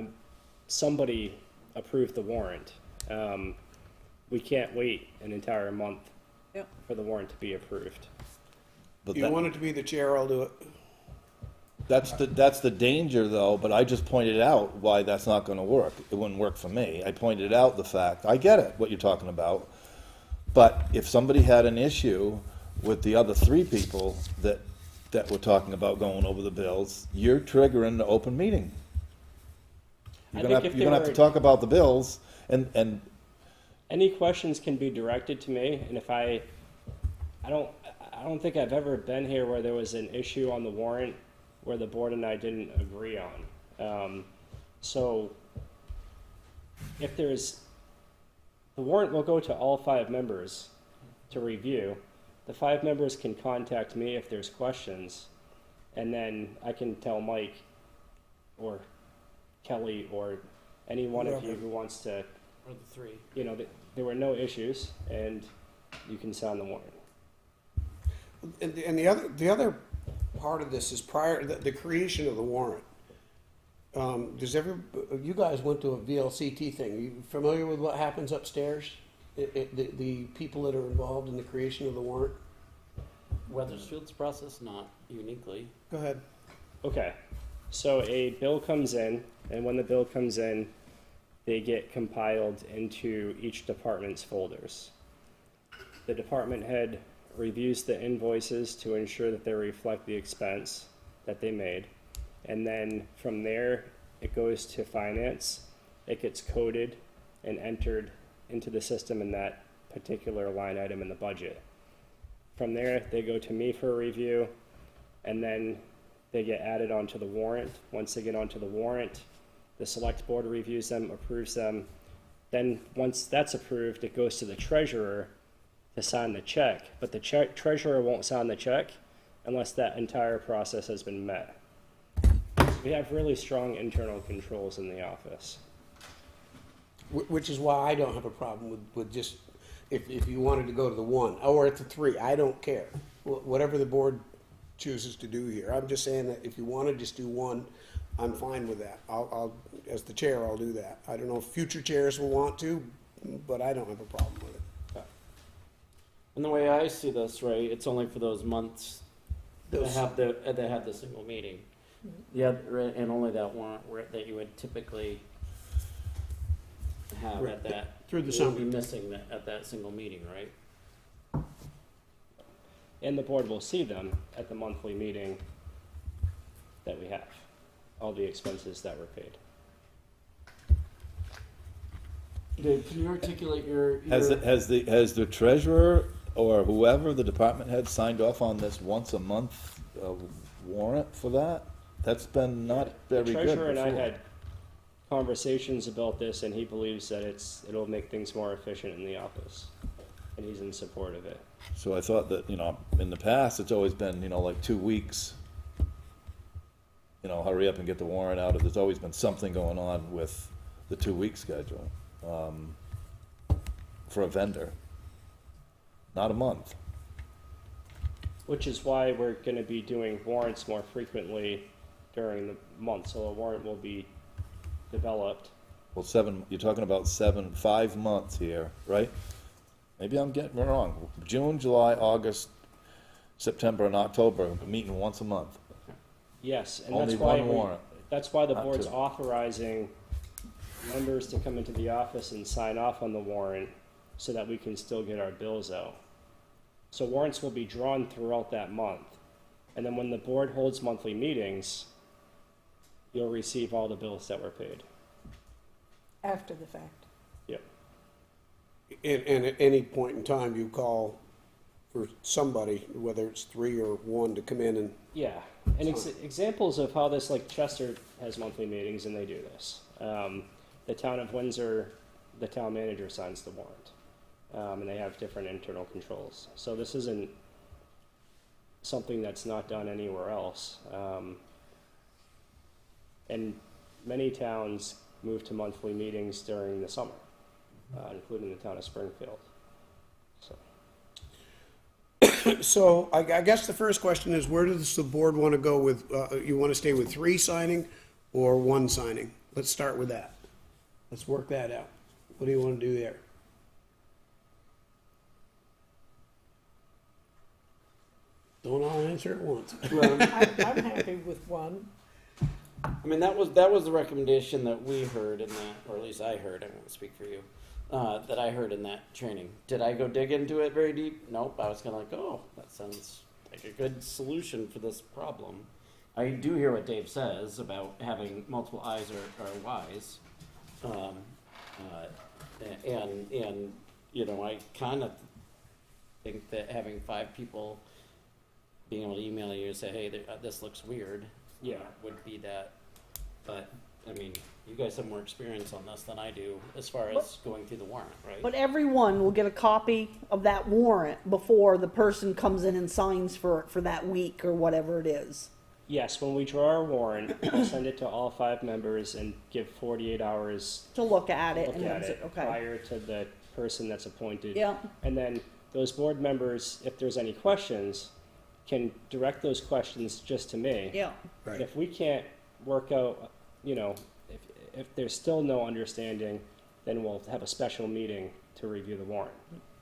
somebody approve the warrant. We can't wait an entire month Yep. for the warrant to be approved. But You want it to be the chair, I'll do it. that's the danger, though, but I just pointed out why that's not gonna work. It wouldn't work for me. I pointed out the fact, I get it, what you're talking about, but if somebody had an issue with the other 3 people that were talking about going over the bills, you're triggering the open meeting. I You're think if gonna have to there talk about the bills, and Any questions can be directed to me, and if I don't think I've ever been here where there was an issue on the warrant where the board and I didn't agree on. So if the warrant will go to all 5 members to review. The 5 members can contact me if there's questions, and then I can tell Mike or Kelly or any one of you who wants to, Or the 3. that there were no issues, and you can sign the warrant. And the other part of this is the creation of the warrant. You guys went to a VLCT thing. Are you familiar with what happens upstairs? The people that are involved in the creation of the warrant? Weathersfield's process, not uniquely. Go ahead. Okay, so a bill comes in, and when the bill comes in, they get compiled into each department's folders. The department head reviews the invoices to ensure that they reflect the expense that they made. And then from there, it goes to finance. It gets coded and entered into the system in that particular line item in the budget. From there, they go to me for a review, and then they get added onto the warrant. Once they get onto the warrant, the select board reviews them, approves them. Then once that's approved, it goes to the treasurer to sign the check, but the treasurer won't sign the check unless that entire process has been met. We have really strong internal controls in the office. Which is why I don't have a problem with just, if you wanted to go to the 1, or at the 3, I don't care. Whatever the board chooses to do here. I'm just saying that if you want to just do 1, I'm fine with that. I'll, as the chair, I'll do that. I don't know if future chairs will want to, but I don't have a problem with it. And the way I see this, right, it's only for those months that Those- have the single meeting. Yeah, right, and only that one that you would typically have Right, at that. through the you would summer. be missing that, at that single meeting, right? And the board will see them at the monthly meeting that we have, all the expenses that were paid. Dave, can you articulate your? Has the treasurer or whoever, the department head, signed off on this once a month warrant for that? That's been not very The good treasurer and I before. had conversations about this, and he believes that it'll make things more efficient in the office, and he's in support of it. So I thought that, in the past, it's always been, like 2 weeks. Hurry up and get the warrant out. There's always been something going on with the 2-week schedule for a vendor. Not a month. Which is why we're gonna be doing warrants more frequently during the month, so a warrant will be developed. Well, you're talking about 5 months here, right? Maybe I'm getting it wrong. June, July, August, September, and October, meeting once a month. Yes, and Only that's why one warrant. that's why the Not board's two. authorizing members to come into the office and sign off on the warrant so that we can still get our bills out. So warrants will be drawn throughout that month. And then when the board holds monthly meetings, you'll receive all the bills that were paid. After the fact. Yep. And at any point in time, you call for somebody, whether it's 3 or 1, to come in and, Yeah, and examples of how this, like Chester has monthly meetings and they do this. The town of Windsor, the town manager signs the warrant, and they have different internal controls. So this isn't something that's not done anywhere else. And many towns move to monthly meetings during the summer, including the town of Springfield. So. so I guess the first question is, where does the board want to go with, you want to stay with 3 signing or 1 signing? Let's start with that. Let's work that out. What do you want to do there? Don't all answer at once. I'm happy with 1. I mean, that was the recommendation that we heard in that, or at least I heard, I won't speak for you, that I heard in that training. Did I go dig into it very deep? Nope, I was kind of like, oh, that sounds like a good solution for this problem. I do hear what Dave says about having multiple eyes are wise. And I kind of think that having 5 people being able to email you and say, hey, this looks weird, Yeah. would be that. But, I mean, you guys have more experience on this than I do as far as going through the warrant, right? But everyone will get a copy of that warrant before the person comes in and signs for that week or whatever it is. Yes, when we draw our warrant, I'll send it to all 5 members and give 48 hours To look at to it. look and at then it okay. prior to the person that's appointed. Yeah. And then those board members, if there's any questions, can direct those questions just to me. Yeah. Right. And if we can't work out, if there's still no understanding, then we'll have a special meeting to review the warrant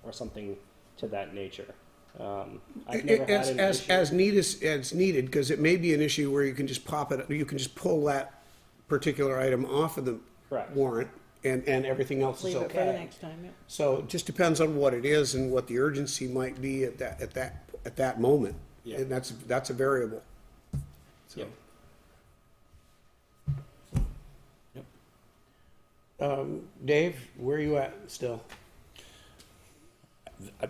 or something to that nature. I've never had an issue. As needed, because it may be an issue where you can just you can just pull that particular item off of the Correct. warrant and everything else is Leave it for the okay. next time, yeah. So it just depends on what it is and what the urgency might be at that moment. Yeah. And that's a variable. So. Yep. Dave, where are you at still?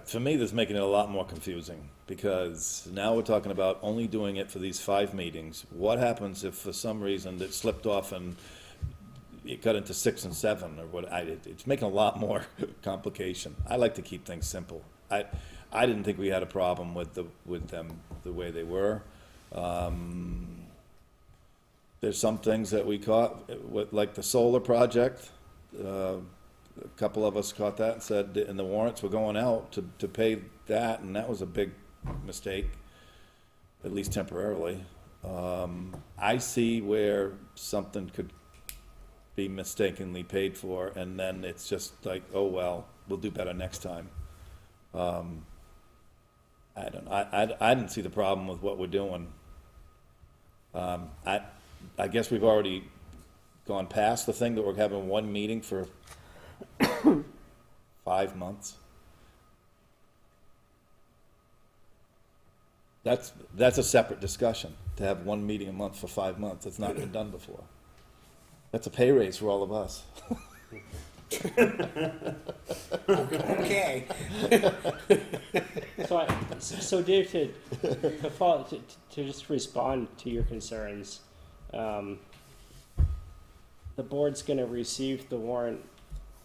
For me, this is making it a lot more confusing, because now we're talking about only doing it for these 5 meetings. What happens if for some reason it slipped off and it got into 6 and 7 or what? It's making a lot more complication. I like to keep things simple. I didn't think we had a problem with them the way they were. There's some things that we caught, with, like the solar project. A couple of us caught that and said, and the warrants were going out to pay that, and that was a big mistake, at least temporarily. I see where something could be mistakenly paid for, and then it's just like, oh, well, we'll do better next time. I didn't see the problem with what we're doing. I guess we've already gone past the thing that we're having one meeting for 5 months. That's a separate discussion, to have one meeting a month for 5 months. It's not been done before. That's a pay raise for all of us. Okay. So Dave, to just respond to your concerns, the board's gonna receive the warrant,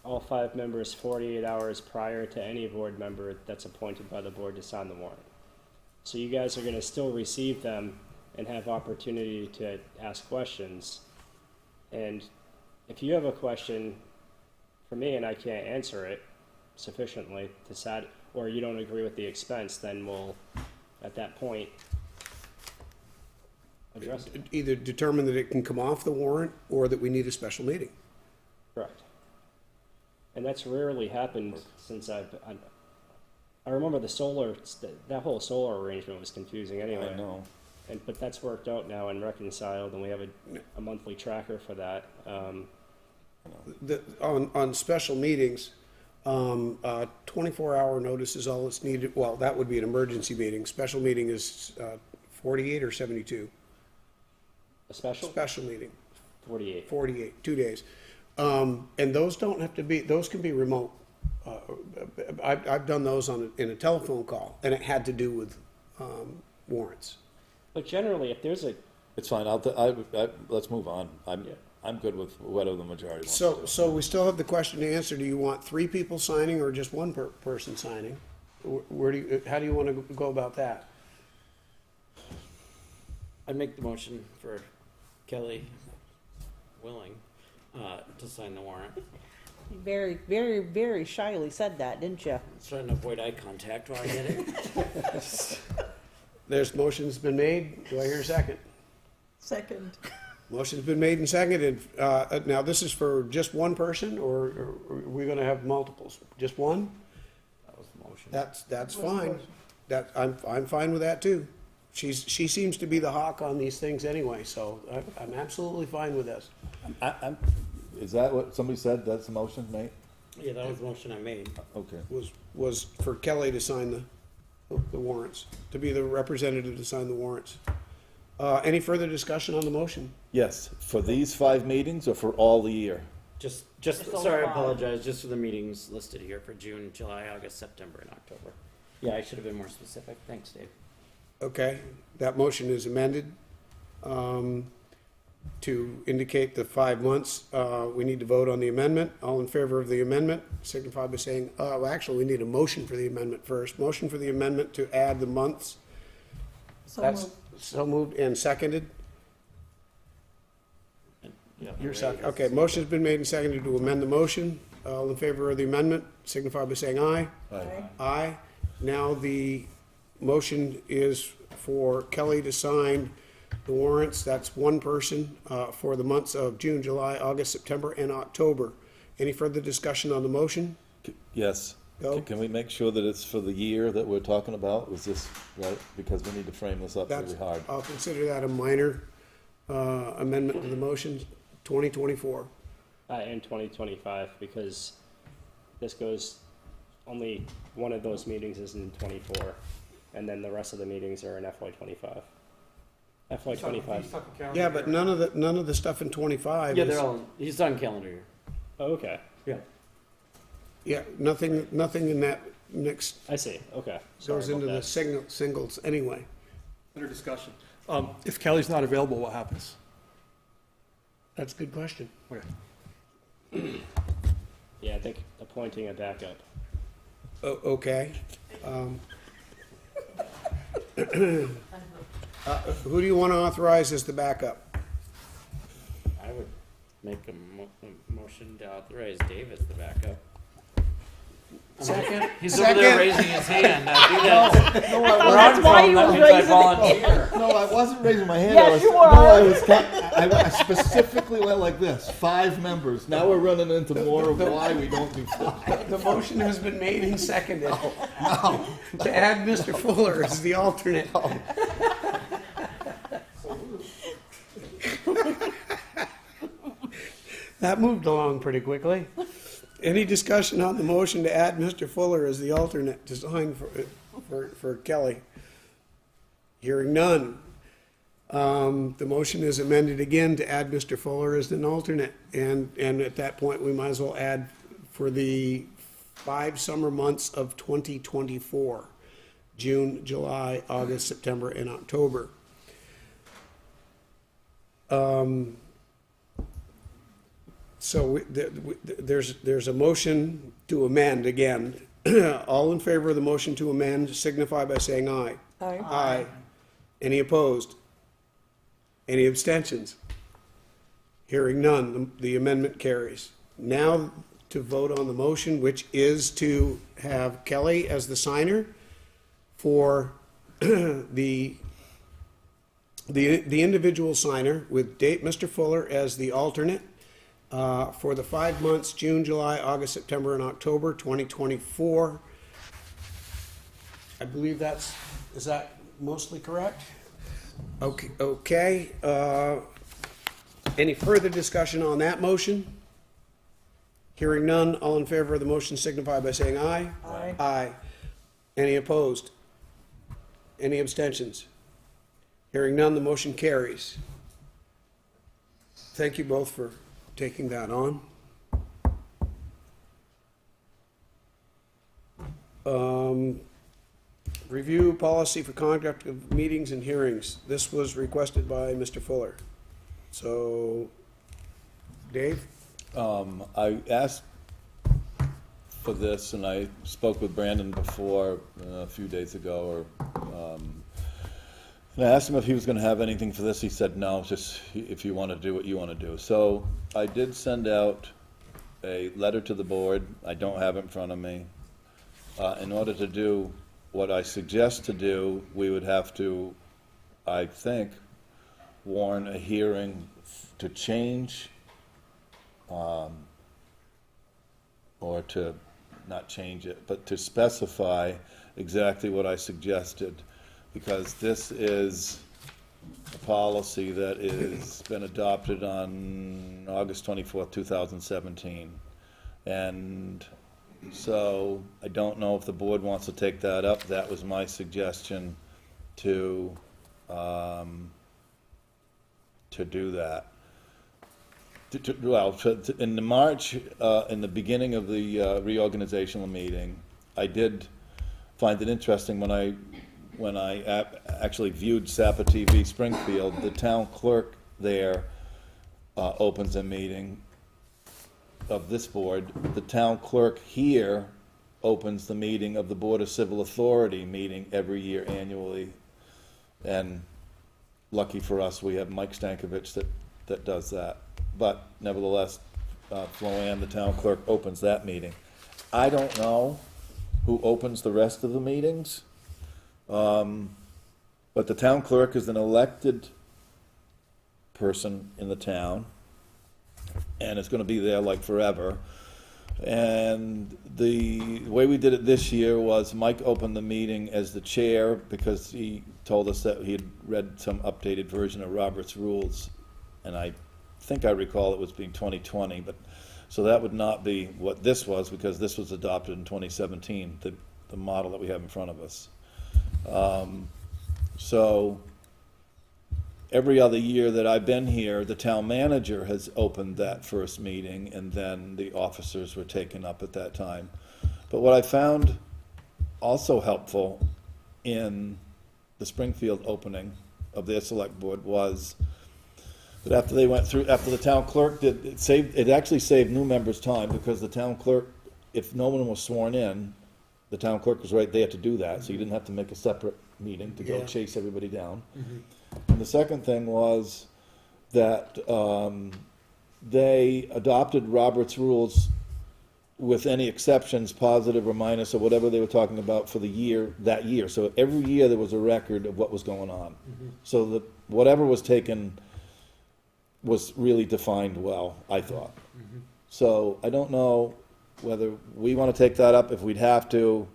all 5 members 48 hours prior to any board member that's appointed by the board to sign the warrant. So you guys are gonna still receive them and have opportunity to ask questions. And if you have a question for me and I can't answer it sufficiently or you don't agree with the expense, then we'll, at that point, address it. Either determine that it can come off the warrant or that we need a special meeting. Correct. And that's rarely happened since I remember that whole solar arrangement was confusing anyway. I know. But that's worked out now and reconciled, and we have a monthly tracker for that. On special meetings, 24-hour notice is all that's needed. Well, that would be an emergency meeting. Special meeting is 48 or 72. A special? Special meeting, 48. 48, 2 days. And those don't have to be, those can be remote. I've done those in a telephone call, and it had to do with warrants. But generally, if there's It's fine, let's move on. I'm good with whatever the majority wants. So we still have the question to answer. Do you want 3 people signing or just one person signing? How do you want to go about that? I'd make the motion for Kelly willing to sign the warrant. You very, very, very shyly said that, didn't you? I was trying to avoid eye contact while I did it. There's motion's been made. Do I hear a second? Second. Motion's been made and seconded. Now, this is for just one person, or are we gonna have multiples? Just one? That was the motion. That's fine. I'm fine with that too. She seems to be the hawk on these things anyway, so I'm absolutely fine with this. Is that what somebody said? That's the motion, Nate? Yeah, that was the motion I made. Okay. Was for Kelly to sign the warrants, to be the representative to sign the warrants. Any further discussion on the motion? Yes, for these 5 meetings or for all the year? Just all sorry, I five. apologize, just for the meetings listed here for June, July, August, September, and October. Yeah, I should have been more specific. Thanks, Dave. Okay, that motion is amended to indicate the 5 months. We need to vote on the amendment. All in favor of the amendment, signify by saying, well, actually, we need a motion for the amendment first. Motion for the amendment to add the months. That's so moved and seconded. Yeah, You're second. Okay, motion's been made and seconded to amend the motion. All in favor of the amendment, signify by saying aye. Aye. Aye. Now the motion is for Kelly to sign the warrants. That's one person for the months of June, July, August, September, and October. Any further discussion on the motion? Yes. Go. Can we make sure that it's for the year that we're talking about? Was this right? Because we need to frame this up really hard. I'll consider that a minor amendment to the motion, 2024. and 2025, because this goes, only one of those meetings is in 24, and then the rest of the meetings are in FY25. FY25. Yeah, but none of the stuff in 25 Yeah, is, they're all, he's on calendar year. Oh, okay. Yeah. yeah, nothing in that next I see. Okay. Sorry goes about into the that. singles anyway. Under discussion. If Kelly's not available, what happens? That's a good question. Okay. Yeah, I think appointing a backup. Okay. Who do you want to authorize as the backup? Make a motion to authorize Dave as the backup. Second. He's over there raising his hand. I think that's, No, I thought I that's why you that were means I raising it. volunteer. No, I wasn't raising my hand. Yes, I was, you No, were. I specifically went like this. 5 members. Now we're running into more of why we don't do 5. The motion has been made and seconded. To add Mr. Fuller as the alternate. That moved along pretty quickly. Any discussion on the motion to add Mr. Fuller as the alternate to sign for Kelly? Hearing none. The motion is amended again to add Mr. Fuller as an alternate. And at that point, we might as well add for the 5 summer months of 2024, June, July, August, September, and October. So there's a motion to amend again. All in favor of the motion to amend signify by saying aye. Aye. Aye. Any opposed? Any abstentions? Hearing none, the amendment carries. Now to vote on the motion, which is to have Kelly as the signer for the individual signer with Mr. Fuller as the alternate for the 5 months, June, July, August, September, and October 2024. I believe is that mostly correct? Okay. Any further discussion on that motion? Hearing none, all in favor of the motion signify by saying aye. Aye. Aye. Any opposed? Any abstentions? Hearing none, the motion carries. Thank you both for taking that on. Review policy for conduct of meetings and hearings. This was requested by Mr. Fuller. So, Dave? I asked for this, and I spoke with Brandon before, a few days ago, and I asked him if he was going to have anything for this. He said no, just if you want to do what you want to do. So I did send out a letter to the board. I don't have it in front of me. In order to do what I suggest to do, we would have to, I think, warn a hearing to change, or to not change it, but to specify exactly what I suggested, because this is a policy that is been adopted on August 24th, 2017. And so I don't know if the board wants to take that up. That was my suggestion to do that. In the March, in the beginning of the reorganizational meeting, I did find it interesting when I actually viewed SAPA TV Springfield, the town clerk there opens a meeting of this board. The town clerk here opens the meeting of the Board of Civil Authority meeting every year annually. And lucky for us, we have Mike Stankovich that does that. But nevertheless, Floanne, the town clerk, opens that meeting. I don't know who opens the rest of the meetings, but the town clerk is an elected person in the town, and it's going to be there like forever. And the way we did it this year was Mike opened the meeting as the chair because he told us that he had read some updated version of Robert's Rules, and I think I recall it was being 2020, but so that would not be what this was, because this was adopted in 2017, the model that we have in front of us. So every other year that I've been here, the town manager has opened that first meeting, and then the officers were taken up at that time. But what I found also helpful in the Springfield opening of their select board was that after they went through, after the town clerk did, it actually saved new members time, because the town clerk, if no one was sworn in, the town clerk was right there to do that, so you didn't have to make a separate meeting to go chase everybody down. And the second thing was that they adopted Robert's rules with any exceptions, positive or minus, or whatever they were talking about for the year, that year. So every year there was a record of what was going on. So that whatever was taken was really defined well, I thought. So I don't know whether we want to take that up, if we'd have to,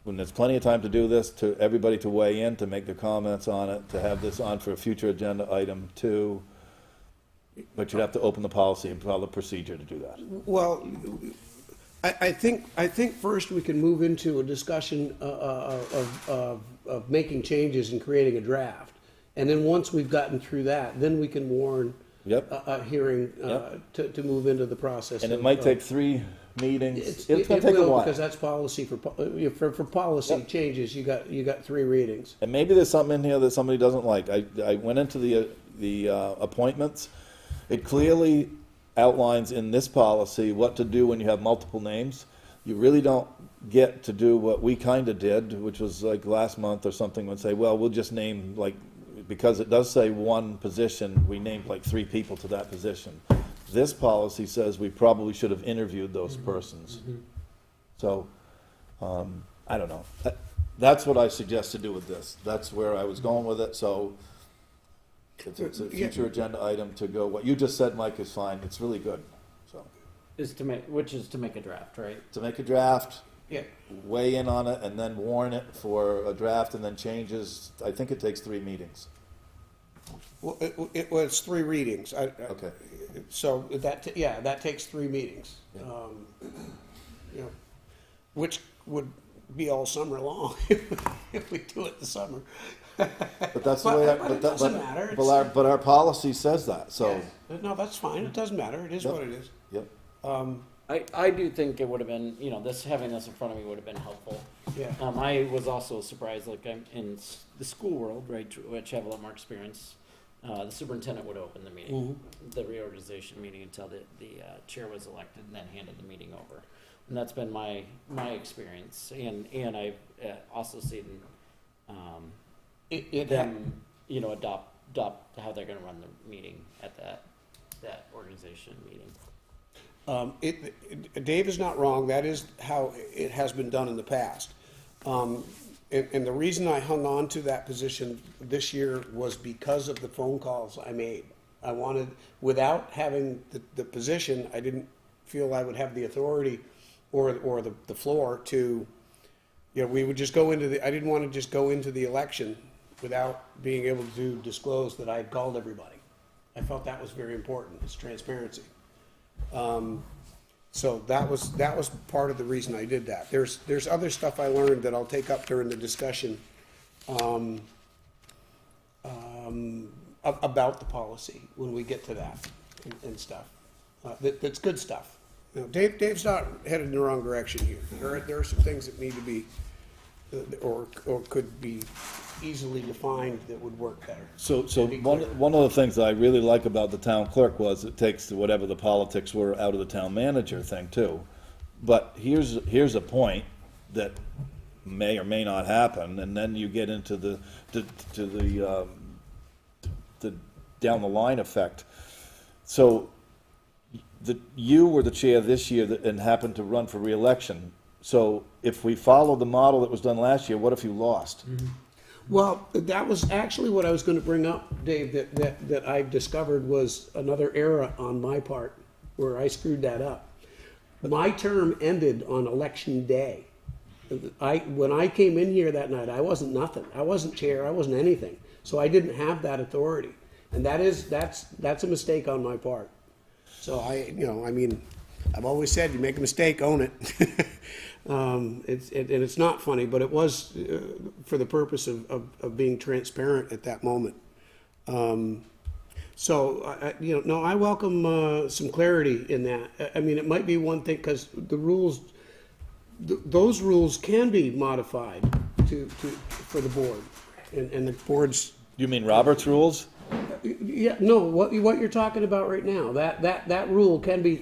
when there's plenty of time to do this, to everybody to weigh in, to make their comments on it, to have this on for a future agenda item too. But you'd have to open the policy and follow the procedure to do that. Well, I think first we can move into a discussion of making changes and creating a draft. And then once we've gotten through that, then we can warn Yep. a hearing Yep. to move into the process. And it of, might take 3 meetings. It's It gonna take a will, while. because that's policy for policy Yep. changes, you got 3 readings. And maybe there's something in here that somebody doesn't like. I went into the appointments. It clearly outlines in this policy what to do when you have multiple names. You really don't get to do what we kind of did, which was like last month or something, would say, well, we'll just name, like, because it does say 1 position, we named like 3 people to that position. This policy says we probably should have interviewed those persons. So, I don't know. That's what I suggest to do with this. That's where I was going with it, so it's a future agenda item to go. What you just said, Mike, is fine. It's really good, so. Which is to make a draft, right? To make a draft, Yeah. weigh in on it, and then warn it for a draft, and then changes. I think it takes 3 meetings. Well, it was 3 readings. Okay. So that takes 3 meetings. Yeah. You know, which would be all summer long if we do it the summer. But that's the way. But it doesn't matter. But our policy says that. So. Yeah. No, that's fine. It doesn't matter. It is Yep. what it is. Yep. I do think it would have been, having this in front of me would have been helpful. Yeah. I was also surprised, like, I'm in the school world, right, which I have a lot more experience. The superintendent would open the meeting, the reorganization meeting, until the chair was elected, and then handed the meeting over. And that's been my experience. And I've also seen them, adopt how they're going to run the meeting at that organization meeting. Dave is not wrong. That is how it has been done in the past. And the reason I hung on to that position this year was because of the phone calls I made. I wanted, without having the position, I didn't feel I would have the authority or the floor to, we would just go into I didn't want to just go into the election without being able to disclose that I had called everybody. I felt that was very important. It's transparency. So that was part of the reason I did that. There's other stuff I learned that I'll take up during the discussion about the policy when we get to that and stuff. That's good stuff. Dave's not headed in the wrong direction here. There are some things that need to be or could be easily defined that would work better. So one of the things that I really like about the town clerk was it takes whatever the politics were out of the town manager thing too. But here's a point that may or may not happen, and then you get into the down the line effect. So you were the chair this year and happened to run for re-election. So if we follow the model that was done last year, what if you lost? Well, that was actually what I was going to bring up, Dave, that I discovered was another error on my part where I screwed that up. My term ended on election day. When I came in here that night, I wasn't nothing. I wasn't chair. I wasn't anything. So I didn't have that authority. And that's a mistake on my part. So I've always said, you make a mistake, own it. It's not funny, but it was for the purpose of being transparent at that moment. I welcome some clarity in that. I mean, it might be one thing because the rules, those rules can be modified for the board, and the board's. You mean Robert's rules? Yeah, no, what you're talking about right now, that rule can be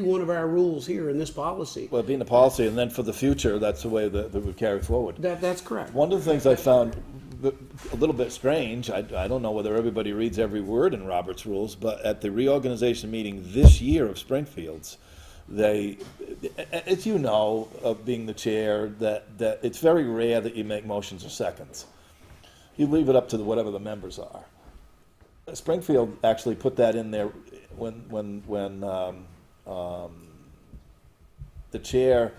one of our rules here in this policy. Well, being the policy, and then for the future, that's the way that would carry forward. That's correct. One of the things I found a little bit strange. I don't know whether everybody reads every word in Robert's rules, but at the reorganization meeting this year of Springfield's, they, as you know, being the chair, that it's very rare that you make motions or seconds. You leave it up to whatever the members are. Springfield actually put that in there when the chair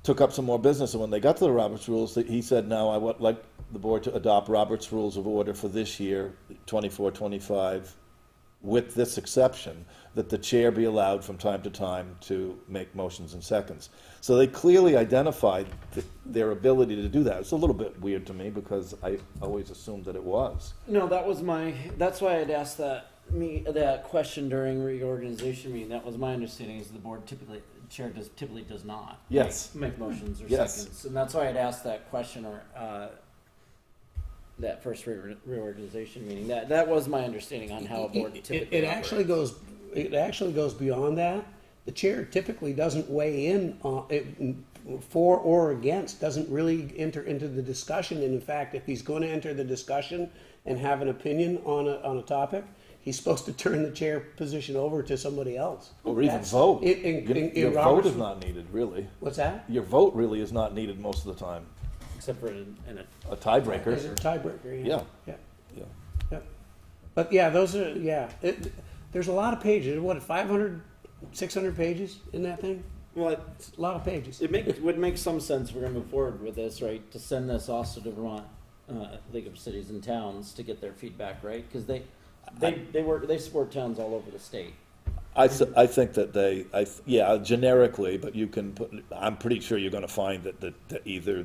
took up some more business, and when they got to the Roberts Rules, he said, "Now I would like the board to adopt Roberts Rules of Order for this year, 24-25, with this exception, that the chair be allowed from time to time to make motions and seconds." So they clearly identified their ability to do that. It's a little bit weird to me because I always assumed that it was. No, that's why I'd asked that question during reorganization meeting. That was my understanding, is the board chair typically does not Yes. make motions or Yes. seconds. And that's why I'd asked that question, or that first reorganization meeting. That was my understanding on how a board typically It actually goes beyond that. The chair typically doesn't weigh in for or against, doesn't really enter into the discussion. And in fact, if he's going to enter the discussion and have an opinion on a topic, he's supposed to turn the chair position over to somebody else. Or even vote. Your vote Robert's- is not needed, really. What's that? Your vote really is not needed most of the time. except for in a A tiebreaker. There's a tiebreaker, Yeah. Yeah. Yeah. Yeah. But yeah, those are, there's a lot of pages. What, 500, 600 pages in that thing? well, It's a lot of pages. it would make some sense if we're gonna move forward with this, right? To send this also to Vermont League of Cities and Towns to get their feedback, right? Because they support towns all over the state. I think that generically, but you can put, I'm pretty sure you're gonna find that either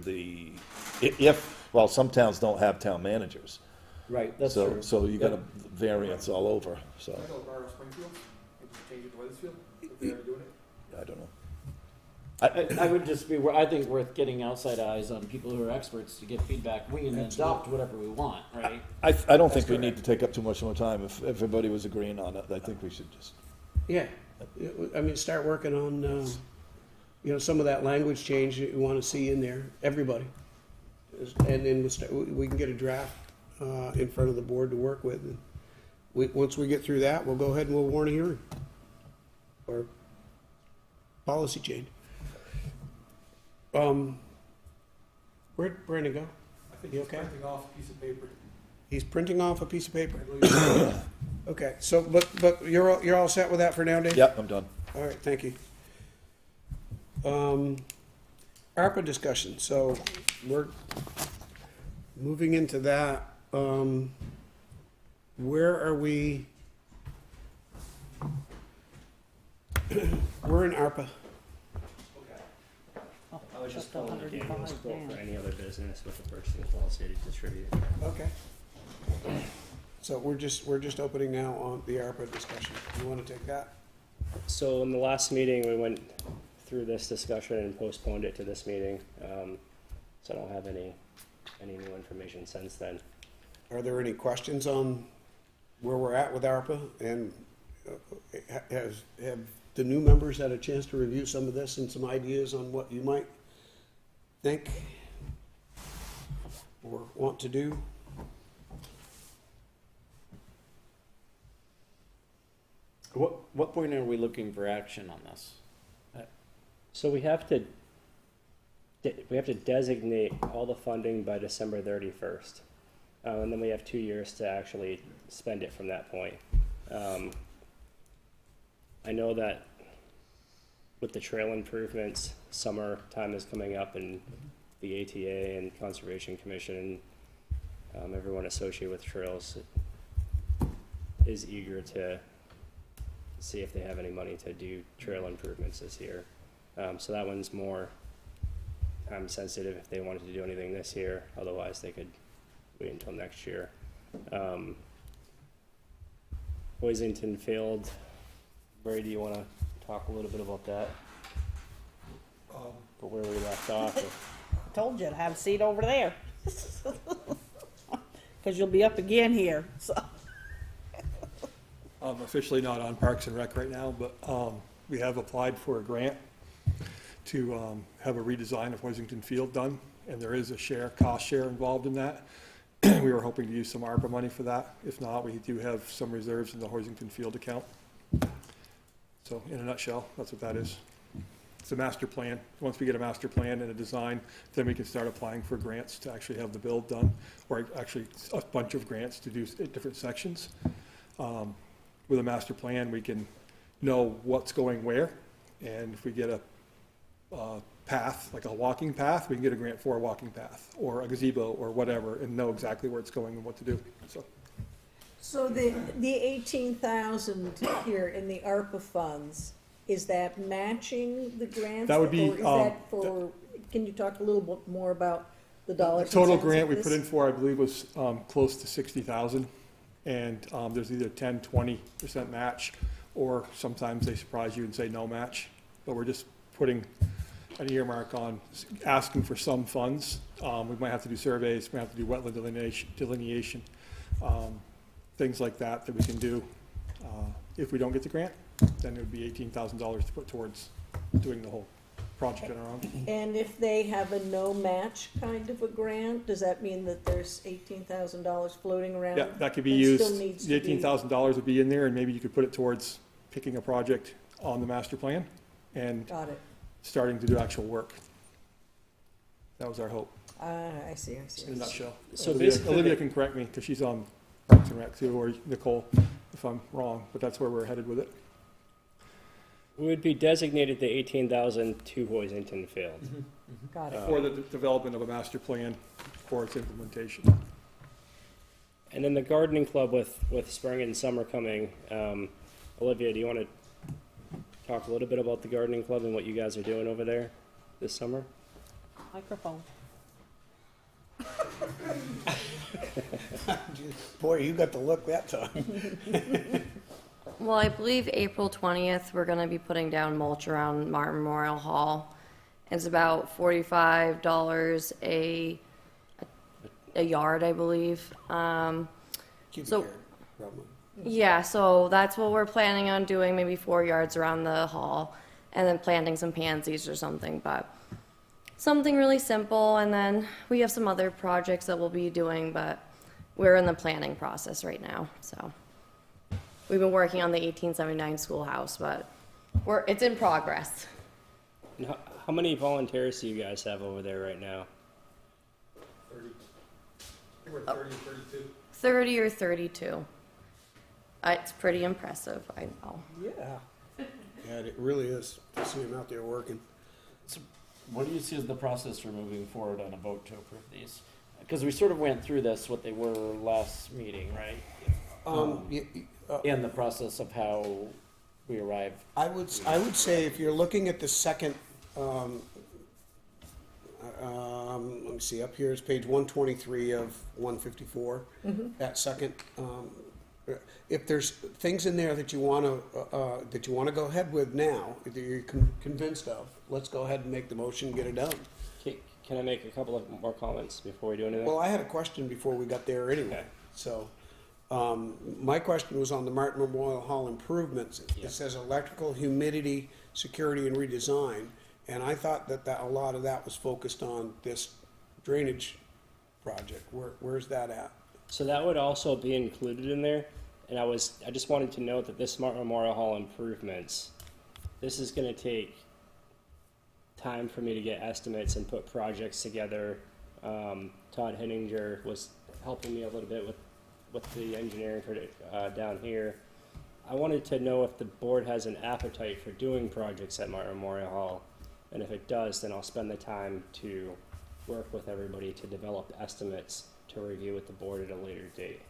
some towns don't have town managers. Right, that's true. So you got a variance all over, so, I know borrow Springfield, and just change it to Weathersfield, if they're doing it. I don't know. I would just be, I think worth getting outside eyes on people who are experts to get feedback. We can adopt whatever we want, right? I don't think we need to take up too much more time. If everybody was agreeing on it, I think we should just. Yeah, I mean, start working on, some of that language change that you want to see in there, everybody. And then we can get a draft in front of the board to work with. And once we get through that, we'll go ahead and we'll warn a hearing. Or policy change. Where'd Brandon go? I think You he's okay? printing off a piece of paper. He's printing off a piece of paper. I believe. Okay, so, but you're all set with that for now, Dave? Yep, I'm done. All right, thank you. ARPA discussion, so we're moving into that. Where are we? We're in ARPA. I was just That's calling the Daniels 105 quote down. for any other business with the purchasing policy to distribute. Okay. So we're just opening now on the ARPA discussion. You want to take that? So in the last meeting, we went through this discussion and postponed it to this meeting. So I don't have any new information since then. Are there any questions on where we're at with ARPA? And have the new members had a chance to review some of this and some ideas on what you might think or want to do? What point are we looking for action on this? So we have to designate all the funding by December 31st. And then we have 2 years to actually spend it from that point. I know that with the trail improvements, summer time is coming up, and the ATA and Conservation Commission, everyone associated with trails is eager to see if they have any money to do trail improvements this year. So that one's more time sensitive if they wanted to do anything this year. Otherwise, they could wait until next year. Boisington Field, Ray, do you want to talk a little bit about that? But where we left off. Told you to have a seat over there. Because you'll be up again here, so. I'm officially not on Parks and Rec right now, but we have applied for a grant to have a redesign of Washington Field done, and there is a cost share involved in that. We were hoping to use some ARPA money for that. If not, we do have some reserves in the Horsington Field account. So in a nutshell, that's what that is. It's a master plan. Once we get a master plan and a design, then we can start applying for grants to actually have the build done, or actually a bunch of grants to do different sections. With a master plan, we can know what's going where, and if we get a path, like a walking path, we can get a grant for a walking path, or a gazebo, or whatever, and know exactly where it's going and what to do, so. So the 18,000 here in the ARPA funds, is that matching the grants? That would be, Or is that for, can you talk a little bit more about the dollars? The total and cents grant of we this? put in for, I believe, was close to 60,000, and there's either 10, 20% match, or sometimes they surprise you and say no match, but we're just putting an earmark on, asking for some funds. We might have to do surveys, we might have to do wetland delineation, things like that that we can do. If we don't get the grant, then it would be $18,000 to put towards doing the whole project on our own. And if they have a no match kind of a grant, does that mean that there's $18,000 floating around? Yeah, that could be That used, still needs the to be- $18,000 would be in there, and maybe you could put it towards picking a project on the master plan and Got it. starting to do actual work. That was our hope, I see. in a nutshell. So Olivia basically- Olivia can correct me, because she's on Parks and Rec too, or Nicole, if I'm wrong, but that's where we're headed with it. We would be designated the 18,000 to Hoisington Field. Got it. For the development of a master plan for its implementation. And then the gardening club with spring and summer coming, Olivia, do you want to talk a little bit about the gardening club and what you guys are doing over there this summer? Microphone. Boy, you got the look that time. Well, I believe April 20th, we're gonna be putting down mulch around Martin Memorial Hall. It's about $45 a yard, I believe. Cubic So- yard, probably. Yeah, so that's what we're planning on doing, maybe 4 yards around the hall, and then planting some pansies or something, but something really simple, and then we have some other projects that we'll be doing, but we're in the planning process right now, so. We've been working on the 1879 schoolhouse, but it's in progress. And how many volunteers do you guys have over there right now? 30. I think we're 30 or 32. 30 or 32. It's pretty impressive, I know. Yeah. Yeah, it really is, to see them out there working. So what do you see as the process for moving forward on a vote to approve these? Because we sort of went through this, what they were last meeting, right? And the process of how we arrived. I would say if you're looking at the second, let me see, up here is page 123 of 154. That second, if there's things in there that you want to go ahead with now, that you're convinced of, let's go ahead and make the motion, get it done. Can I make a couple of more comments before we do anything? Well, I had a question before we got there anyway, Okay. so. My question was on the Martin Memorial Hall improvements. Yeah. It says electrical, humidity, security, and redesign. And I thought that a lot of that was focused on this drainage project. Where's that at? So that would also be included in there, and I just wanted to note that this Smart Memorial Hall improvements, this is gonna take time for me to get estimates and put projects together. Todd Henninger was helping me a little bit with the engineering for down here. I wanted to know if the board has an appetite for doing projects at Martin Memorial Hall, and if it does, then I'll spend the time to work with everybody to develop estimates to review with the board at a later date.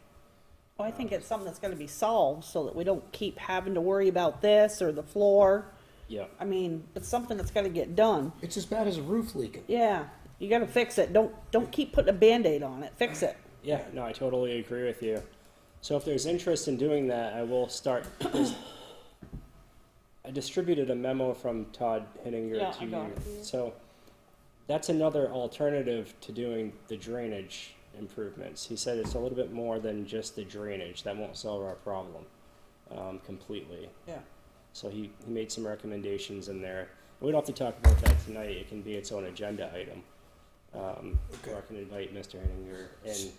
Well, I think it's something that's gonna be solved so that we don't keep having to worry about this or the floor. Yeah. I mean, it's something that's gotta get done. It's as bad as a roof leaking. Yeah, you gotta fix it. Don't keep putting a Band-Aid on it. Fix it. Yeah, no, I totally agree with you. So if there's interest in doing that, I will start. I distributed a memo from Todd Henninger Yeah, to I got you. it. So that's another alternative to doing the drainage improvements. He said it's a little bit more than just the drainage. That won't solve our problem completely. Yeah. So he made some recommendations in there. We don't have to talk about that tonight. It can be its own agenda item. Or I can invite Mr. Henninger in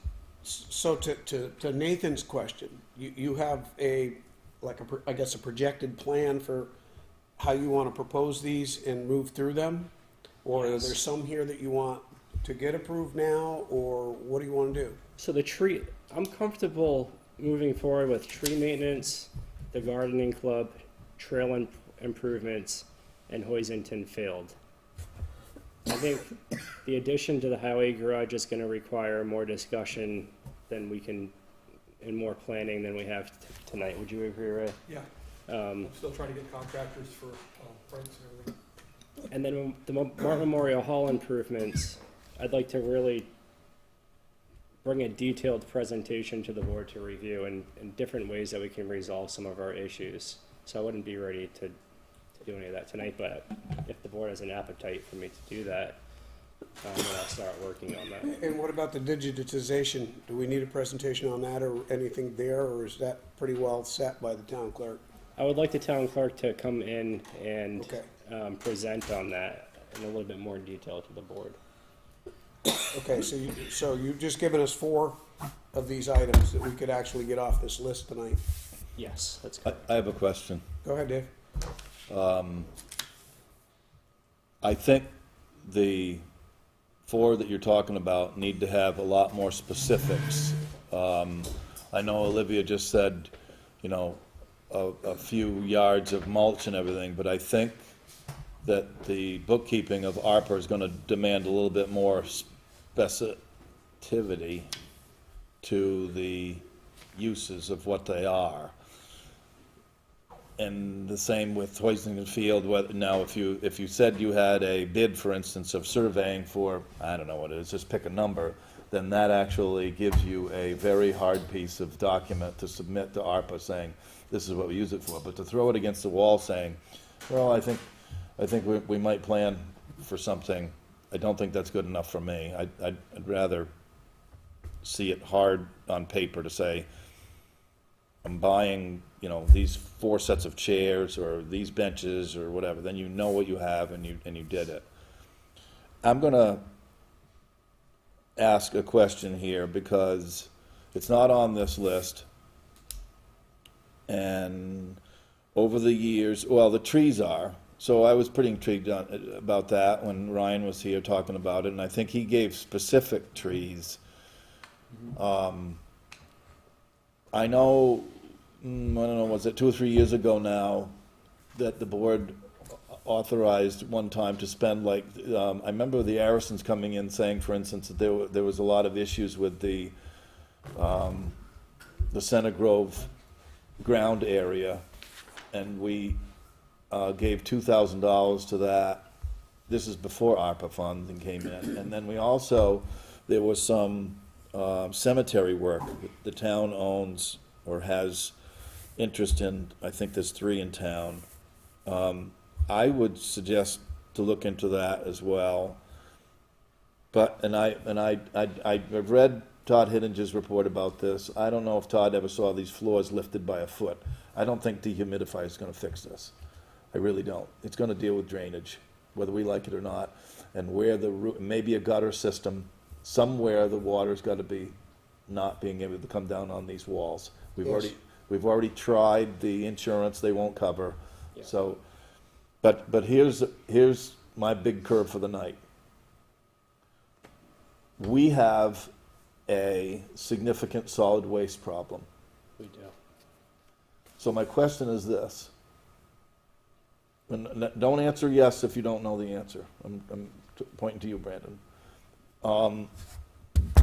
So to Nathan's question, you have a, I guess, a projected plan for how you want to propose these and move through them? Or are there some here that you want to get approved now, or what do you want to do? So I'm comfortable moving forward with tree maintenance, the gardening club, trail improvements, and Hoisington Field. I think the addition to the highway garage is going to require more discussion than we can, and more planning than we have tonight. Would you agree, Ray? Yeah. I'm still trying to get contractors for Frank's and everything. And then the Martin Memorial Hall improvements, I'd like to really bring a detailed presentation to the board to review and different ways that we can resolve some of our issues. So I wouldn't be ready to do any of that tonight, but if the board has an appetite for me to do that, then I'll start working on that. And what about the digitization? Do we need a presentation on that or anything there, or is that pretty well set by the town clerk? I would like the town clerk to come in and Okay. present on that in a little bit more detail to the board. Okay, so you've just given us 4 of these items that we could actually get off this list tonight. Yes, that's good. I have a question. Go ahead, Dave. I think the 4 that you're talking about need to have a lot more specifics. I know Olivia just said, you know, a few yards of mulch and everything, but I think that the bookkeeping of ARPA is going to demand a little bit more specificity to the uses of what they are. And the same with Hoisington Field. Now, if you said you had a bid, for instance, of surveying for, I don't know what it is, just pick a number, then that actually gives you a very hard piece of document to submit to ARPA saying, this is what we use it for. But to throw it against the wall saying, well, I think we might plan for something, I don't think that's good enough for me. I'd rather see it hard on paper to say, I'm buying, you know, these 4 sets of chairs or these benches or whatever, then you know what you have and you did it. I'm gonna ask a question here because it's not on this list. And over the years, well, the trees are, so I was pretty intrigued about that when Ryan was here talking about it, and I think he gave specific trees. I know, I don't know, was it 2 or 3 years ago now, that the board authorized one time to spend like, I remember the Arrisons coming in saying, for instance, that there was a lot of issues with the Center Grove ground area, and we gave $2,000 to that. This is before ARPA funding came in. And then we also, there was some cemetery work that the town owns or has interest in. I think there's 3 in town. I would suggest to look into that as well. But, I've read Todd Hittinger's report about this. I don't know if Todd ever saw these floors lifted by a foot. I don't think dehumidifier is going to fix this. I really don't. It's going to deal with drainage, whether we like it or not, and where maybe a gutter system, somewhere the water's got to be not being able to come down on these walls. We've already tried the insurance; they won't cover. Yeah. So, but here's my big curve for the night. We have a significant solid waste problem. We do. So my question is this. And don't answer yes if you don't know the answer. I'm pointing to you, Brandon.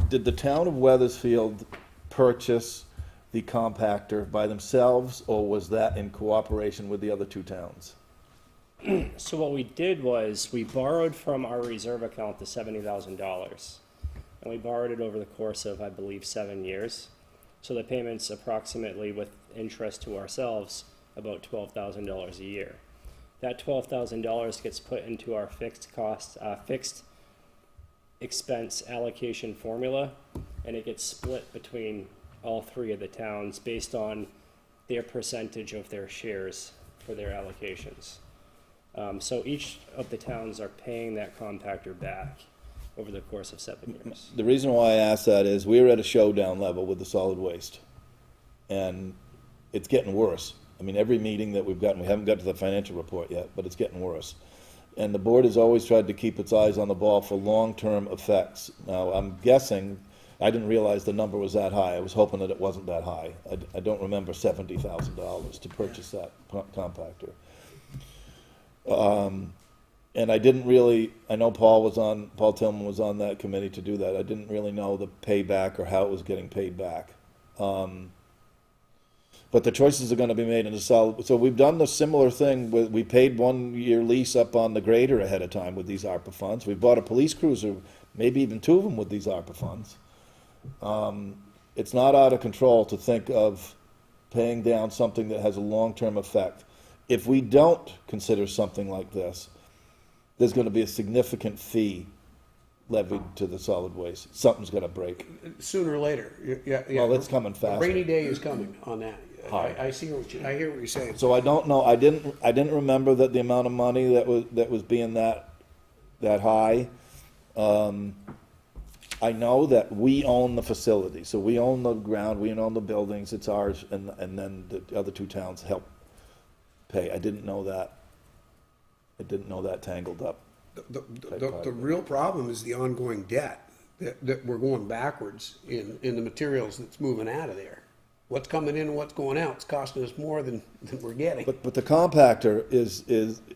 Did the town of Weathersfield purchase the compactor by themselves, or was that in cooperation with the other 2 towns? So what we did was we borrowed from our reserve account the $70,000, and we borrowed it over the course of, I believe, 7 years. So the payments approximately, with interest to ourselves, about $12,000 a year. That $12,000 gets put into our fixed expense allocation formula, and it gets split between all 3 of the towns based on their percentage of their shares for their allocations. So each of the towns are paying that compactor back. over the course of 7 years. The reason why I asked that is we were at a showdown level with the solid waste. And it's getting worse. I mean, every meeting that we've gotten, we haven't got to the financial report yet, but it's getting worse. And the board has always tried to keep its eyes on the ball for long-term effects. Now, I'm guessing, I didn't realize the number was that high. I was hoping that it wasn't that high. I don't remember $70,000 to purchase that compactor. And I didn't really, I know Paul Tillman was on that committee to do that. I didn't really know the payback or how it was getting paid back. But the choices are gonna be made in the solid, so we've done the similar thing, we paid 1-year lease up on the grader ahead of time with these ARPA funds. We bought a police cruiser, maybe even 2 of them with these ARPA funds. It's not out of control to think of paying down something that has a long-term effect. If we don't consider something like this, there's gonna be a significant fee levied to the solid waste. Something's gonna break. Sooner or later, yeah. Well, it's coming A fast. rainy day is coming on that. Hi. I hear what you're saying. So I don't know, I didn't remember that the amount of money that was being that high. I know that we own the facility, so we own the ground, we own the buildings, it's ours, and then the other 2 towns help pay. I didn't know that. I didn't know that tangled up. The real problem is the ongoing debt, that we're going backwards in the materials that's moving out of there. What's coming in and what's going out, it's costing us more than we're getting. But the compactor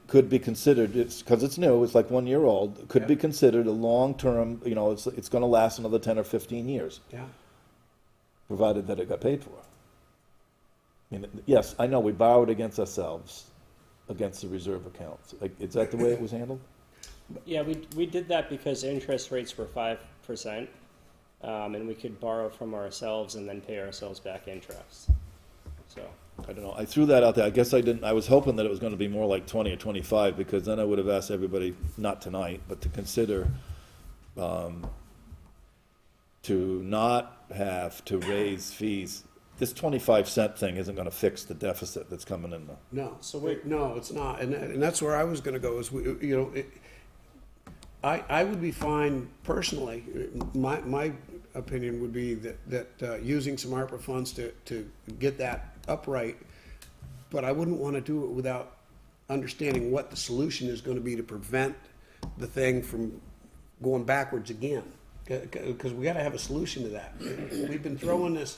could be considered, because it's new, it's like 1 year old, could be considered a long-term, it's gonna last another 10 or 15 years, Yeah. provided that it got paid for. I mean, yes, I know, we borrowed against ourselves, against the reserve accounts. Like, is that the way it was handled? Yeah, we did that because interest rates were 5%, and we could borrow from ourselves and then pay ourselves back interest. So, I don't know, I threw that out there, I guess I was hoping that it was gonna be more like 20 or 25, because then I would have asked everybody, not tonight, but to consider, to not have to raise fees. This 25-cent thing isn't gonna fix the deficit that's coming in. No, no, it's not, and that's where I was gonna go, is, I would be fine personally, my opinion would be that using some ARPA funds to get that upright, but I wouldn't wanna do it without understanding what the solution is gonna be to prevent the thing from going backwards again. Because we gotta have a solution to that. We've been throwing this,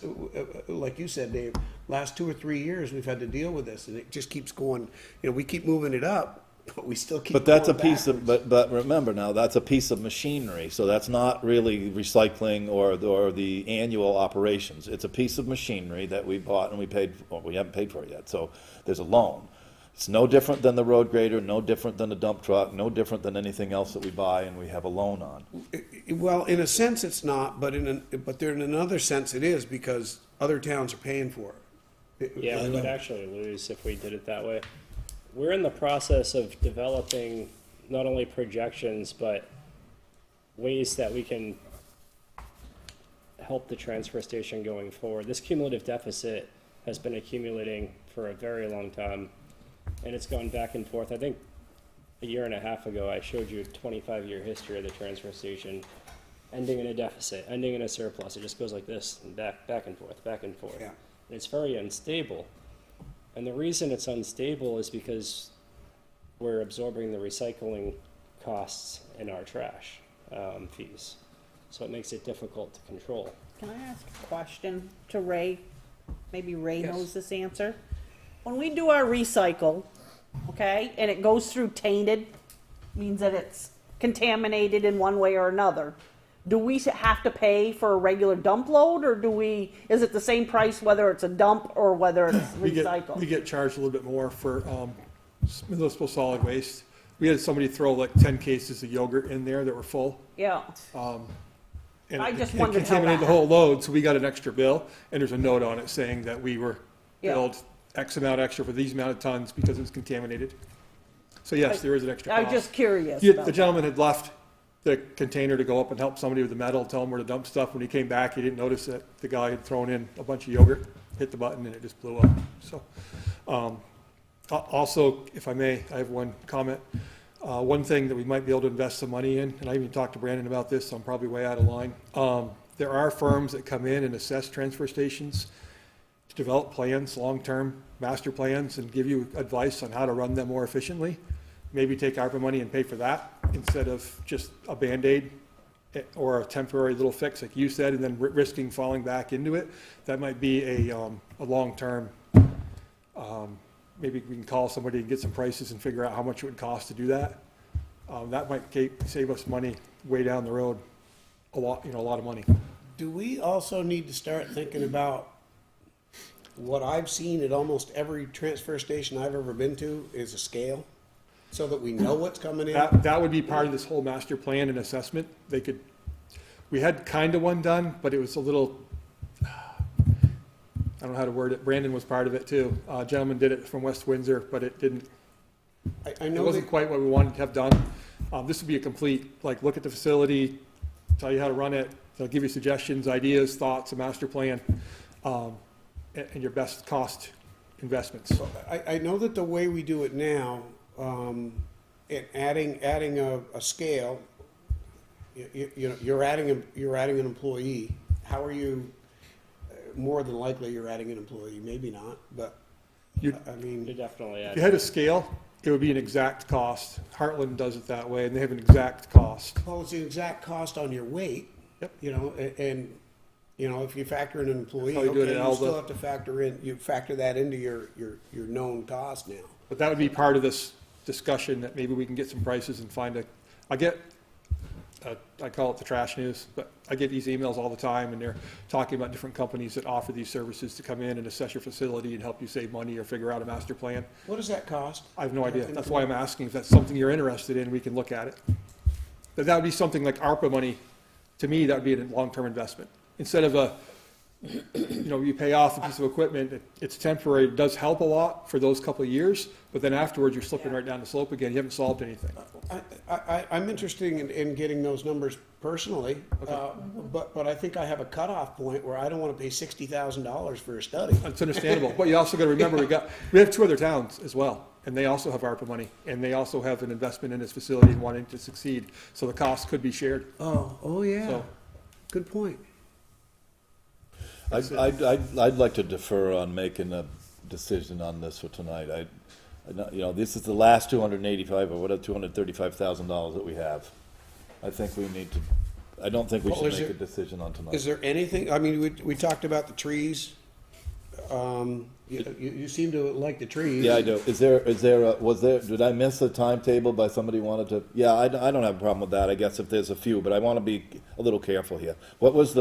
like you said, Dave, last 2 or 3 years, we've had to deal with this, and it just keeps going, we keep moving it up, but we still keep But that's a going piece of, backwards. but remember now, that's a piece of machinery, so that's not really recycling or the annual operations. It's a piece of machinery that we bought and we paid, well, we haven't paid for it yet, so there's a loan. It's no different than the road grader, no different than the dump truck, no different than anything else that we buy and we have a loan on. Well, in a sense, it's not, but in another sense, it is, because other towns are paying for it. yeah, we would actually lose if we did it that way. We're in the process of developing not only projections, but ways that we can help the transfer station going forward. This cumulative deficit has been accumulating for a very long time, and it's gone back and forth. I think a year and a half ago, I showed you a 25-year history of the transfer station, ending in a deficit, ending in a surplus. It just goes like this, and back and forth, back and forth. Yeah. And it's very unstable. And the reason it's unstable is because we're absorbing the recycling costs in our trash fees. So it makes it difficult to control. Can I ask a question to Ray? Maybe Ray Yes. knows this answer. When we do our recycle, okay, and it goes through tainted, means that it's contaminated in one way or another, do we have to pay for a regular dump load, or is it the same price whether it's a dump or whether it's We recycled? get charged a little bit more for municipal solid waste. We had somebody throw like 10 cases of yogurt in there that were full. Yeah, And I just it wondered how contaminated the that whole load, so we got an extra bill, and there's a note on it saying that we were Yeah. billed X amount extra for these amount of tons because it was contaminated. So yes, there is an extra I'm cost. just curious The about gentleman had left the container to go up and help somebody with the metal, tell him where to dump stuff. When he came back, he didn't notice that the guy had thrown in a bunch of yogurt, hit the button, and it just blew up. So, also, if I may, I have one comment. One thing that we might be able to invest some money in, and I even talked to Brandon about this, so I'm probably way out of line. There are firms that come in and assess transfer stations to develop plans, long-term master plans, and give you advice on how to run them more efficiently. Maybe take ARPA money and pay for that instead of just a Band-Aid or a temporary little fix, like you said, and then risking falling back into it. That might be a long-term, maybe we can call somebody and get some prices and figure out how much it would cost to do that. That might save us money way down the road, a lot of money. Do we also need to start thinking about what I've seen at almost every transfer station I've ever been to is a scale, so that we know what's coming in? That would be part of this whole master plan and assessment. We had kind of one done, but it was a little, I don't know how to word it. Brandon was part of it too. A gentleman did it from West Windsor, but it didn't, I it know wasn't that, quite what we wanted to have done. This would be a complete, like, look at the facility, tell you how to run it, they'll give you suggestions, ideas, thoughts, a master plan, and your best cost investments. I know that the way we do it now, adding a scale, you're adding an employee. How are you? More than likely, you're adding an employee. Maybe not, but You mean, definitely If add. you had a scale, it would be an exact cost. Heartland does it that way, and they have an exact cost. well, it's the exact cost on your weight. Yep. And if you factor in an employee, How you do it okay, at you Alva. still have to factor that into your known cost now. But that would be part of this discussion, that maybe we can get some prices and I call it the trash news, but I get these emails all the time, and they're talking about different companies that offer these services to come in and assess your facility and help you save money or figure out a master plan. What does that cost? I have no idea. That's why I'm asking if that's something you're interested in, we can look at it. But that would be something like ARPA money. To me, that would be a long-term investment. Instead of you pay off a piece of equipment, it's temporary, it does help a lot for those couple of years, but then afterwards, you're slipping right down the slope again, you haven't solved anything. I'm interested in getting those numbers personally, but I think I have a cutoff point where I don't want to pay $60,000 for a study. It's understandable, but you also gotta remember, we have 2 other towns as well, and they also have ARPA money, and they also have an investment in this facility and wanting to succeed, so the cost could be shared. Oh yeah, So- good point. I'd like to defer on making a decision on this for tonight. This is the last $285 or whatever, $235,000 that we have. I think we need to, I don't think we Well, should is make a there- decision on tonight. Is there anything, I mean, we talked about the trees. You seem to like the trees. Yeah, I do. Did I miss a timetable by somebody who wanted to? Yeah, I don't have a problem with that, I guess, if there's a few, but I want to be a little careful here. What was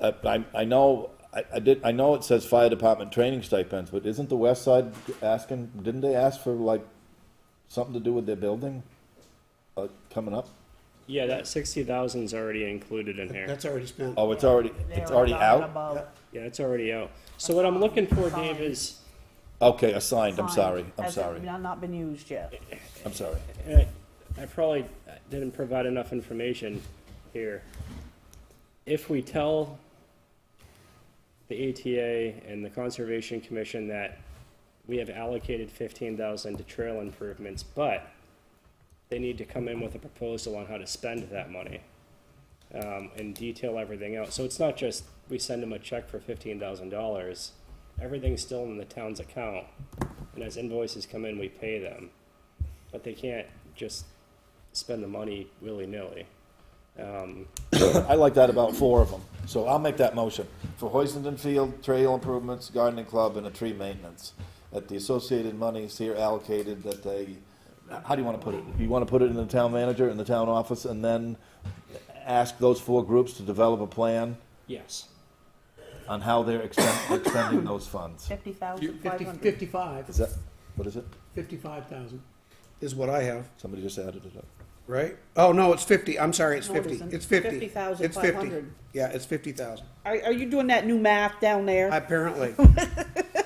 I know it says fire department training stipends, but isn't the West Side didn't they ask for like something to do with their building coming up? Yeah, that 60,000 is already included in here. That's already spent. Oh, it's already out? Yeah, it's already out. So what I'm looking for, Dave, is, Okay, assigned, I'm sorry, Not been used yet. I'm sorry. and I probably didn't provide enough information here. If we tell the ATA and the Conservation Commission that we have allocated 15,000 to trail improvements, but they need to come in with a proposal on how to spend that money, and detail everything out. So it's not just we send them a check for $15,000. Everything's still in the town's account, and as invoices come in, we pay them. But they can't just spend the money willy-nilly. I like that about 4 of them, so I'll make that motion. For Hoisenden Field, trail improvements, gardening club, and a tree maintenance, that the associated monies here allocated, that they, how do you want to put it? You want to put it in the town manager, in the town office, and then ask those 4 groups to develop a plan Yes. on how they're expending those funds? 50,500. 55, Is that, what is it? 55,000 is what I have, Somebody just added it up. right? Oh, no, it's 50, I'm sorry, it's No, it 50. isn't. It's 50. 50,500. It's 50. Yeah, it's 50,000. Are you doing that new math down there? Apparently.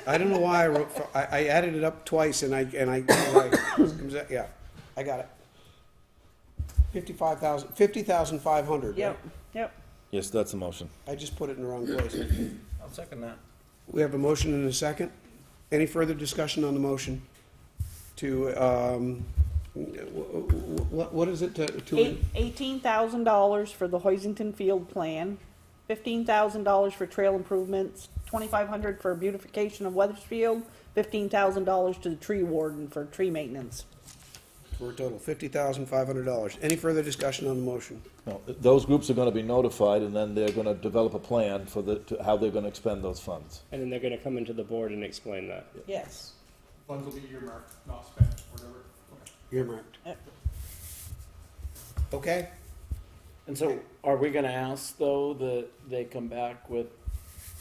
I don't know why I wrote, I added it up twice and I yeah, I got it. 50,500. Yep, yep. Yes, that's a motion. I just put it in the wrong place. I'll second that. We have a motion and a second. Any further discussion on the motion to What is it to? $18,000 for the Hoisington Field plan, $15,000 for trail improvements, $2,500 for beautification of Weathersfield, $15,000 to the tree warden for tree maintenance. For a total $50,500. Any further discussion on the motion? No, those groups are gonna be notified, and then they're gonna develop a plan for how they're gonna expend those funds. And then they're gonna come into the board and explain that. Yes. Funds will be earmarked, not spent, whatever. Earmarked. Okay? And so, are we gonna ask, though, that they come back with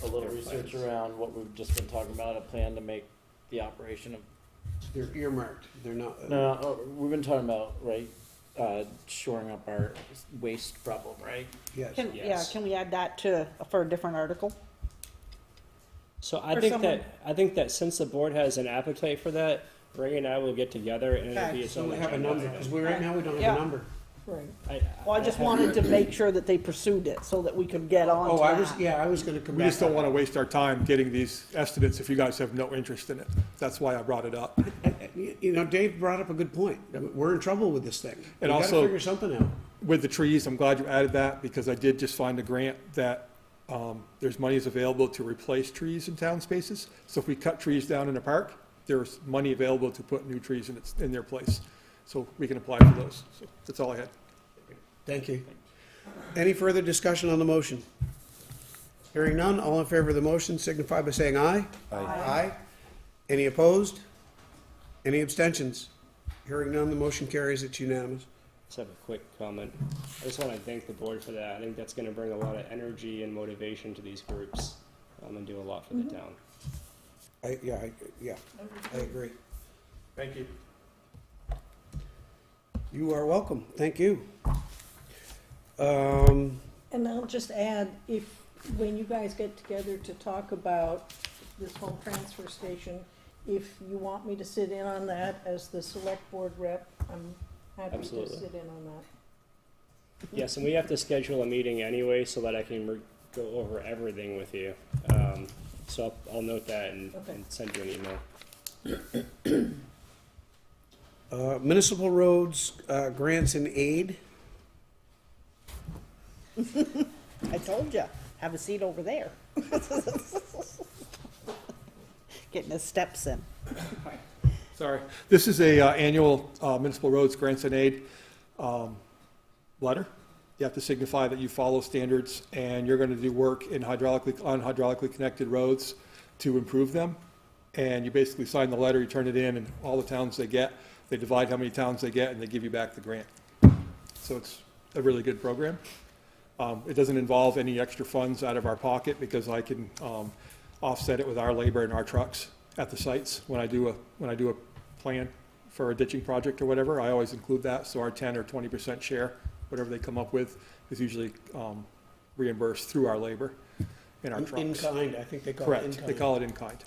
a little research around what we've just been talking about, a plan to make the operation of, They're earmarked. They're not. no, we've been talking about, right, shoring up our waste problem, right? Yes. Yes. Can we add that for a different article? So I Or think someone- I think that since the board has an appetite for that, Ray and I will get together and it'll Okay. be its So own we have a agenda number, item. because right now we don't have Yeah. a number. Right. Well, I just wanted to make sure that they pursued it so that we could get on Oh, to I was, that. yeah, I was gonna come We back. just don't wanna waste our time getting these estimates if you guys have no interest in it. That's why I brought it up. You know, Dave brought up a good point. We're in trouble with this thing. We And gotta also- figure something out. With the trees, I'm glad you added that, because I did just find a grant that, there's monies available to replace trees in town spaces. So if we cut trees down in a park, there's money available to put new trees in their place. So we can apply for those. So that's all I had. Thank you. Any further discussion on the motion? Hearing none, all in favor of the motion signify by saying aye. Aye. Any opposed? Any abstentions? Hearing none, the motion carries. It's unanimous. Just have a quick comment. I just want to thank the board for that. I think that's going to bring a lot of energy and motivation to these groups and do a lot for the town. I agree. Thank you. You are welcome. Thank you. And I'll just add, when you guys get together to talk about this whole transfer station, if you want me to sit in on that as the select board rep, I'm happy to Absolutely. sit in on that. Yes, and we have to schedule a meeting anyway so that I can go over everything with you. So I'll note that and send you an email. Municipal roads, grants and aid. I told you, have a seat over there. Getting his steps in. Sorry. This is a annual municipal roads grants and aid letter. You have to signify that you follow standards and you're going to do work on hydraulically connected roads to improve them. And you basically sign the letter, you turn it in, and all the towns they get, they divide how many towns they get, and they give you back the grant. So it's a really good program. It doesn't involve any extra funds out of our pocket because I can offset it with our labor and our trucks at the sites. When I do a plan for a ditching project or whatever, I always include that. So our 10 or 20% share, whatever they come up with, is usually reimbursed through our labor and our trucks. In kind, I think they call it in Correct. kind. They call it in kind.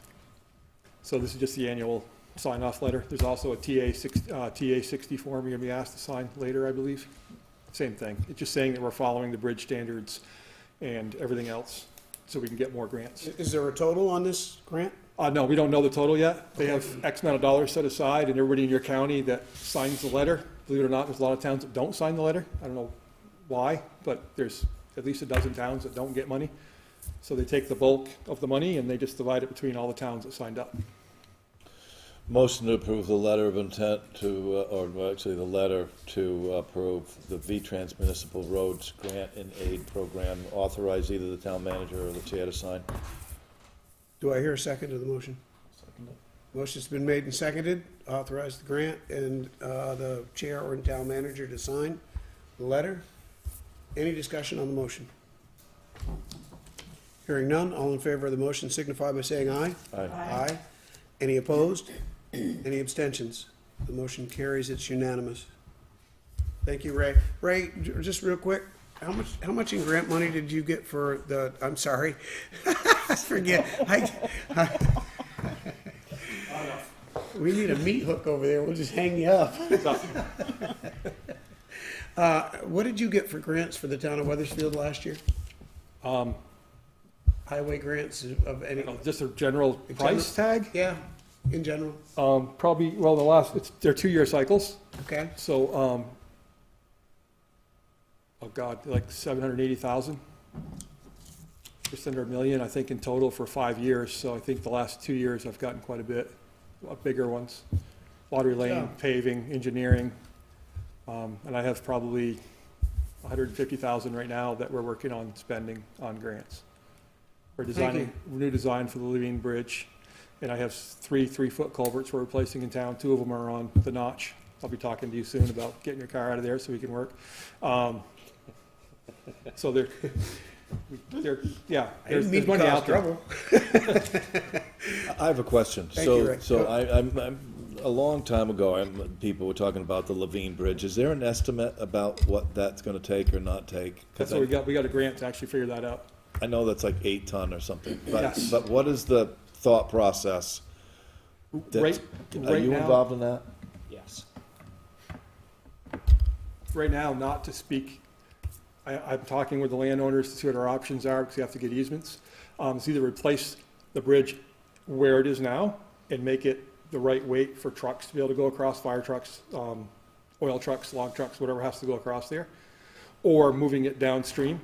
So this is just the annual sign-off letter. There's also a TA 60 form you're gonna be asked to sign later, I believe. Same thing. It's just saying that we're following the bridge standards and everything else, so we can get more grants. Is there a total on this grant? No, we don't know the total yet. They have X amount of dollars set aside, and everybody in your county that signs the letter, believe it or not, there's a lot of towns that don't sign the letter. I don't know why, but there's at least a dozen towns that don't get money. So they take the bulk of the money and they just divide it between all the towns that signed up. Motion to approve the letter of intent the letter to approve the V-Trans Municipal Roads Grant and Aid Program, authorize either the town manager or the chair to sign. Do I hear a second to the motion? Motion's been made and seconded, authorize the grant and the chair or town manager to sign the letter. Any discussion on the motion? Hearing none, all in favor of the motion signify by saying aye. Aye. Aye. Any opposed? Any abstentions? The motion carries, it's unanimous. Thank you, Ray. Ray, just real quick, how much in grant money did you get for the, I'm sorry, I forget. We need a meat hook over there, we'll just hang you up. What did you get for grants for the town of Weathersfield last year? Highway grants of any? Just a general price tag? Yeah, in general. Probably, well, they're 2-year cycles, Okay, So, oh God, like 780,000? Just under $1 million, I think, in total for 5 years. So I think the last 2 years I've gotten quite a bit, bigger ones. Lottery lane, Yeah. paving, engineering. And I have probably 150,000 right now that we're working on spending on grants. We're designing, new design for the Levine Bridge. And I have 3 3-foot culverts we're replacing in town. 2 of them are on the notch. I'll be talking to you soon about getting your car out of there so we can work. So yeah, I didn't mean there's to money cause out there. trouble. I have a question. Thank you, Rick. A long time ago, people were talking about the Levine Bridge. Is there an estimate about what that's gonna take or not take? 'Cause That's what we got. We got a grant to actually figure that out. I know that's like 8 ton or something, but, Yes. but what is the thought process? Right, Are right you now, involved in that? Yes. right now, not to speak, I'm talking with the landowners to see what our options are, because we have to get easements. It's either replace the bridge where it is now and make it the right weight for trucks to be able to go across, fire trucks, oil trucks, log trucks, whatever has to go across there, or moving it downstream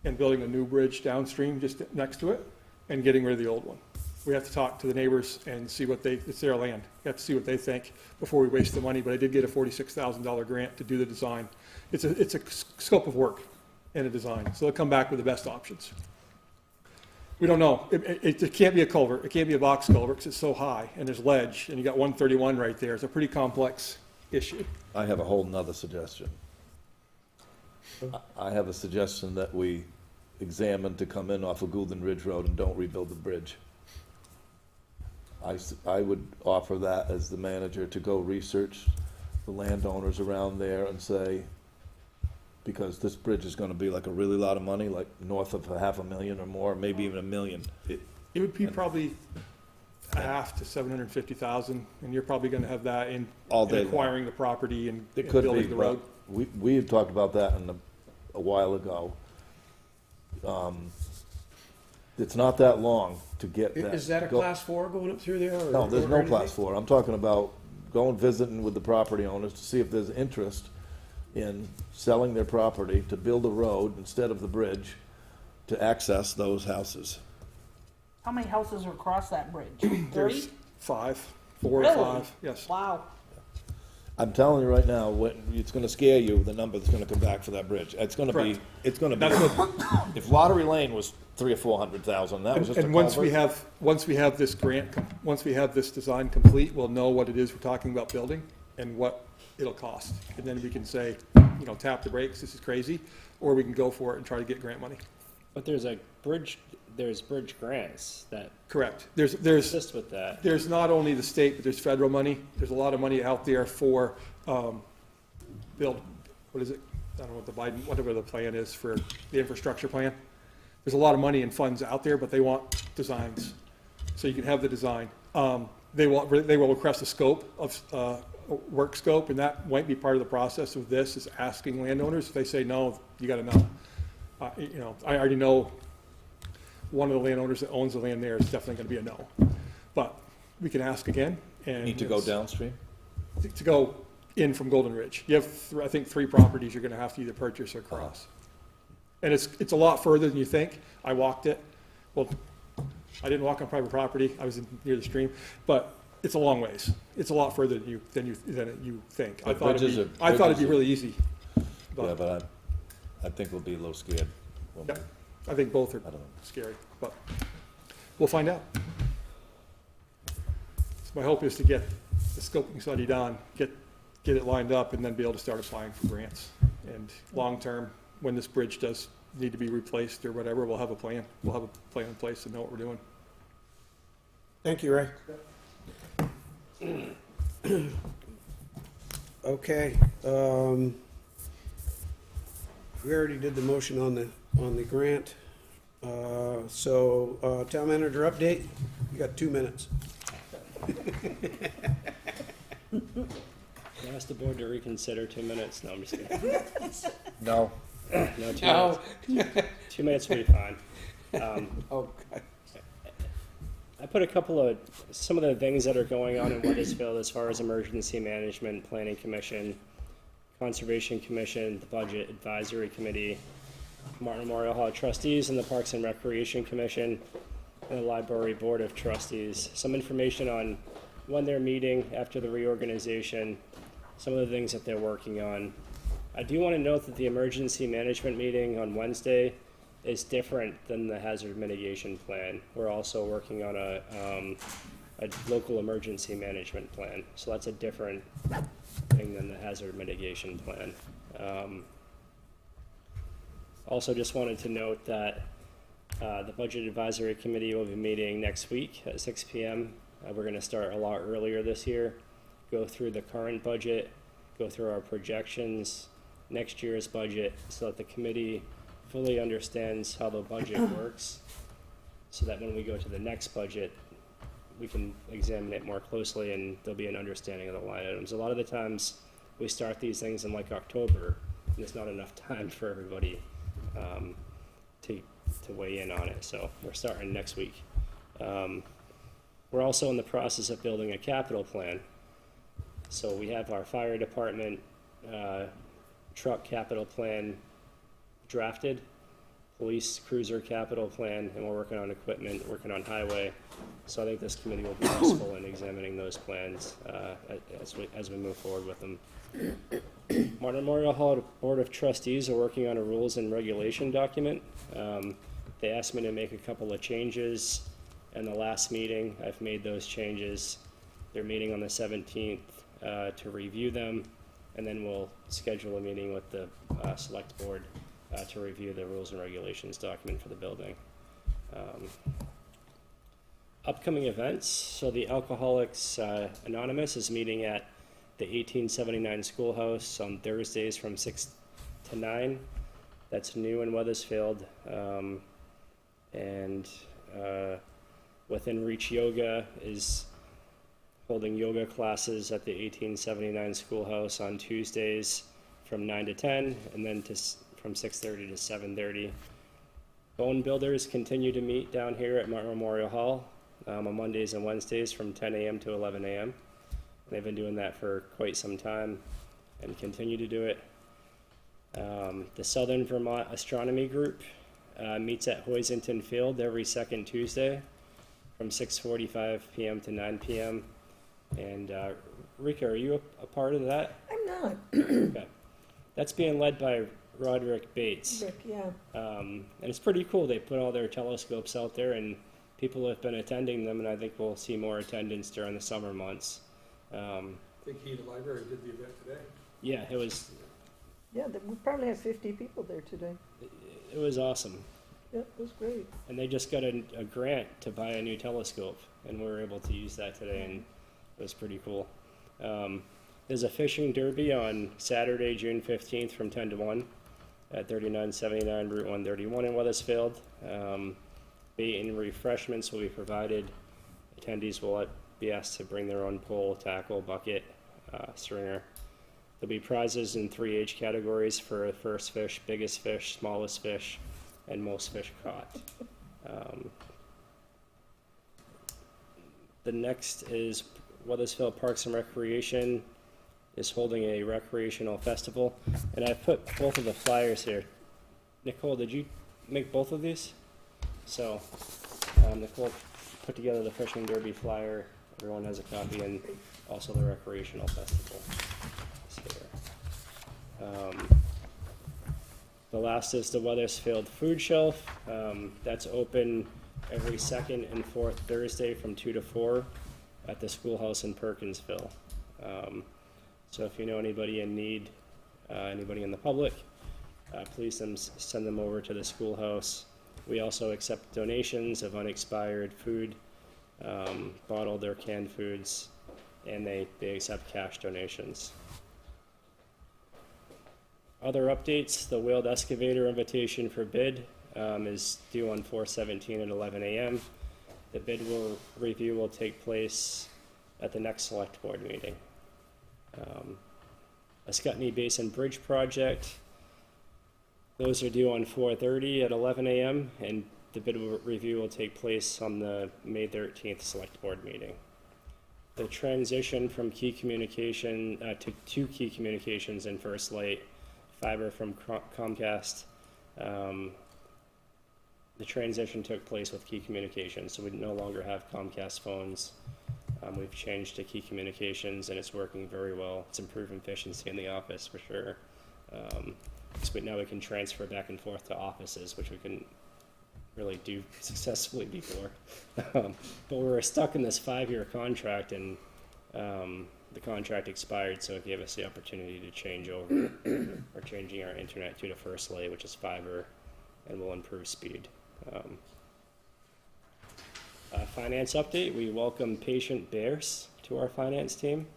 and building a new bridge downstream just next to it and getting rid of the old one. We have to talk to the neighbors and see what it's their land. We have to see what they think before we waste the money, but I did get a $46,000 grant to do the design. It's a scope of work and a design, so they'll come back with the best options. We don't know. It can't be a culvert. It can't be a box culvert because it's so high and there's ledge and you got 131 right there. It's a pretty complex issue. I have a whole nother suggestion. I have a suggestion that we examine to come in off of Goulden Ridge Road and don't rebuild the bridge. I would offer that as the manager to go research the landowners around there and say, because this bridge is gonna be like a really lot of money, like north of $500,000 or more, maybe even $1 million. It would be probably a half to 750,000, and you're probably gonna have that in All day long. acquiring the property and It could be, building the road. but we had talked about that a while ago. It's not that long to get that. Is that a go- class 4 going up through there? or- No, there's or no anything? class 4. I'm talking about going visiting with the property owners to see if there's interest in selling their property to build a road instead of the bridge to access those houses. How many houses are across that bridge? There's 3? 4 or Really? 5, yes. Wow. I'm telling you right now, it's gonna scare you, the number that's gonna come back for that bridge. It's gonna be, Correct. it's gonna be, That's what, if Lottery Lane was 300,000 or 400,000, that was just a and once we culvert. have this grant, once we have this design complete, we'll know what it is we're talking about building and what it'll cost. And then we can say, tap the brakes, this is crazy, or we can go for it and try to get grant money. But there's bridge grants that Correct. There's assist with that. There's not only the state, but there's federal money. There's a lot of money out there for, what is it? I don't know what the Biden, whatever the plan is for the infrastructure plan. There's a lot of money and funds out there, but they want designs. So you can have the design. They will request a scope of, work scope, and that might be part of the process of this, is asking landowners. If they say no, you gotta know. I already know one of the landowners that owns the land there is definitely gonna be a no. But we can ask again, and. Need to go downstream? To go in from Golden Ridge. You have, I think, 3 properties you're gonna have to either purchase or cross. And it's a lot further than you think. I walked it. Well, I didn't walk on private property. I was near the stream, but it's a long ways. It's a lot further than you think. I But thought bridges it'd are- be really easy. Yeah, But but I think we'll be a little scared. when yeah, we- I think both are I don't know. scary, but we'll find out. So my hope is to get the scoping study done, get it lined up, and then be able to start applying for grants. And long-term, when this bridge does need to be replaced or whatever, we'll have a plan. We'll have a plan in place and know what we're doing. Thank you, Ray. Okay, we already did the motion on the grant. So, town manager update, you got 2 minutes. I asked the board to reconsider 2 minutes. No, I'm just kidding. No. No, 2 minutes. 2 minutes will be fine. Oh, I put some of the things that are going on in Weathersfield as far as emergency management, planning commission, conservation commission, the budget advisory committee, Martin Memorial Hall trustees, and the Parks and Recreation Commission, and the library board of trustees. Some information on when they're meeting after the reorganization, some of the things that they're working on. I do want to note that the emergency management meeting on Wednesday is different than the hazard mitigation plan. We're also working on a local emergency management plan, so that's a different thing than the hazard mitigation plan. Also, just wanted to note that the Budget Advisory Committee will be meeting next week at 6 p.m. We're going to start a lot earlier this year, go through the current budget, go through our projections, next year's budget, so that the committee fully understands how the budget works, so that when we go to the next budget, we can examine it more closely and there'll be an understanding of the line items. A lot of the times we start these things in like October, and there's not enough time for everybody to weigh in on it, so we're starting next week. We're also in the process of building a capital plan. So we have our fire department truck capital plan drafted, police cruiser capital plan, and we're working on equipment, working on highway. So I think this committee will be useful in examining those plans as we move forward with them. Martin Memorial Hall Board of Trustees are working on a rules and regulation document. They asked me to make a couple of changes in the last meeting. I've made those changes. They're meeting on the 17th to review them, and then we'll schedule a meeting with the select board to review the rules and regulations document for the building. Upcoming events, so the Alcoholics Anonymous is meeting at the 1879 Schoolhouse on Thursdays from 6 to 9. That's new in Weathersfield. And Within Reach Yoga is holding yoga classes at the 1879 Schoolhouse on Tuesdays from 9 to 10, and then from 6:30 to 7:30. Bone Builders continue to meet down here at Martin Memorial Hall on Mondays and Wednesdays from 10 a.m. to 11 a.m. They've been doing that for quite some time and continue to do it. The Southern Vermont Astronomy Group meets at Hoisington Field every second Tuesday from 6:45 p.m. to 9 p.m. And Rika, are you a part of that? I'm not. Okay. That's being led by Roderick Bates. Rick, yeah. And it's pretty cool. They put all their telescopes out there, and people have been attending them, and I think we'll see more attendance during the summer months. I think the library did the event today. Yeah, it was We probably have 50 people there today. it was awesome. Yep, it was great. And they just got a grant to buy a new telescope, and we were able to use that today, and it was pretty cool. There's a fishing derby on Saturday, June 15th from 10 to 1 at 3979 Route 131 in Weathersfield. Bait and refreshments will be provided. Attendees will be asked to bring their own pole, tackle, bucket, stringer. There'll be prizes in 3 age categories for first fish, biggest fish, smallest fish, and most fish caught. The next is Weathersfield Parks and Recreation is holding a recreational festival, and I put both of the flyers here. Nicole, did you make both of these? So Nicole put together the fishing derby flyer. Everyone has a copy, and also the recreational festival. The last is the Weathersfield Food Shelf. That's open every second and fourth Thursday from 2 to 4 at the schoolhouse in Perkinsville. So if you know anybody in need, anybody in the public, please send them over to the schoolhouse. We also accept donations of unexpired food, bottled or canned foods, and they accept cash donations. Other updates, the wheeled excavator invitation for bid is due on 4/17 at 11 a.m. The bid review will take place at the next select board meeting. A Scutney Basin Bridge project, those are due on 4:30 at 11 a.m. and the bid review will take place on the May 13th Select Board meeting. The transition from key communication to two key communications in First Light, fiber from Comcast, the transition took place with key communications, so we no longer have Comcast phones. We've changed to key communications, and it's working very well. It's improved efficiency in the office for sure. So now we can transfer back and forth to offices, which we couldn't really do successfully before. But we were stuck in this 5-year contract, and the contract expired, so it gave us the opportunity to change over. We're changing our internet to the First Light, which is fiber, and will improve speed. Finance update, we welcome Patient Bears to our finance team.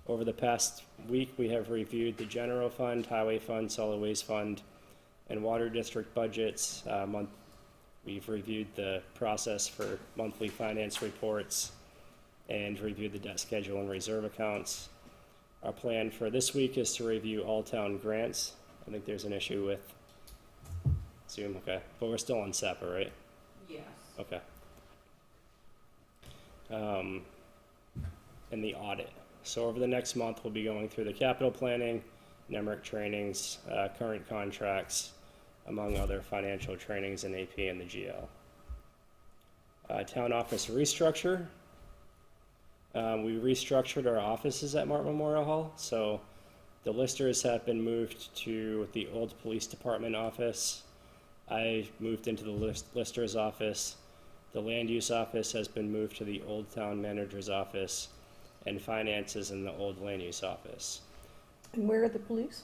Over the past week, we have reviewed the general fund, highway fund, solid waste fund, and water district budgets. We've reviewed the process for monthly finance reports and reviewed the debt schedule and reserve accounts. Our plan for this week is to review all town grants. I think there's an issue with Zoom, okay, but we're still on SEPA, right? Yes. Okay. And the audit. So over the next month, we'll be going through the capital planning, NEMRIC trainings, current contracts, among other financial trainings in AP and the GL. Town office restructure. We restructured our offices at Martin Memorial Hall. So the listers have been moved to the old police department office. I moved into the lister's office. The land use office has been moved to the old town manager's office, and finance is in the old land use office. And where are the police?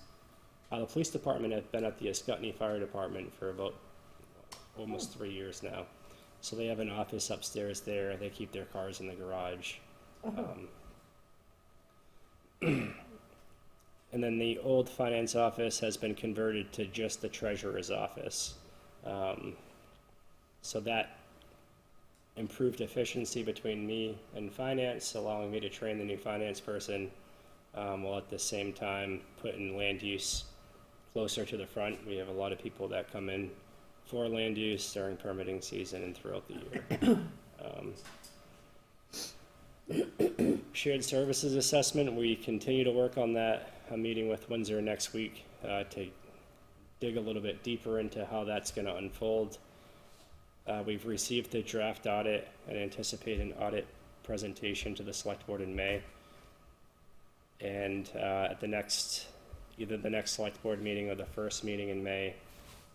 The police department have been at the Ascutney Fire Department for about almost 3 years now. So they have an office upstairs there. They keep their cars in the garage. And then the old finance office has been converted to just the treasurer's office. So that improved efficiency between me and finance, allowing me to train the new finance person, while at the same time putting land use closer to the front. We have a lot of people that come in for land use during permitting season and throughout the year. Shared services assessment, we continue to work on that. I'm meeting with Windsor next week to dig a little bit deeper into how that's going to unfold. We've received the draft audit and anticipate an audit presentation to the select board in May. And at either the next select board meeting or the first meeting in May,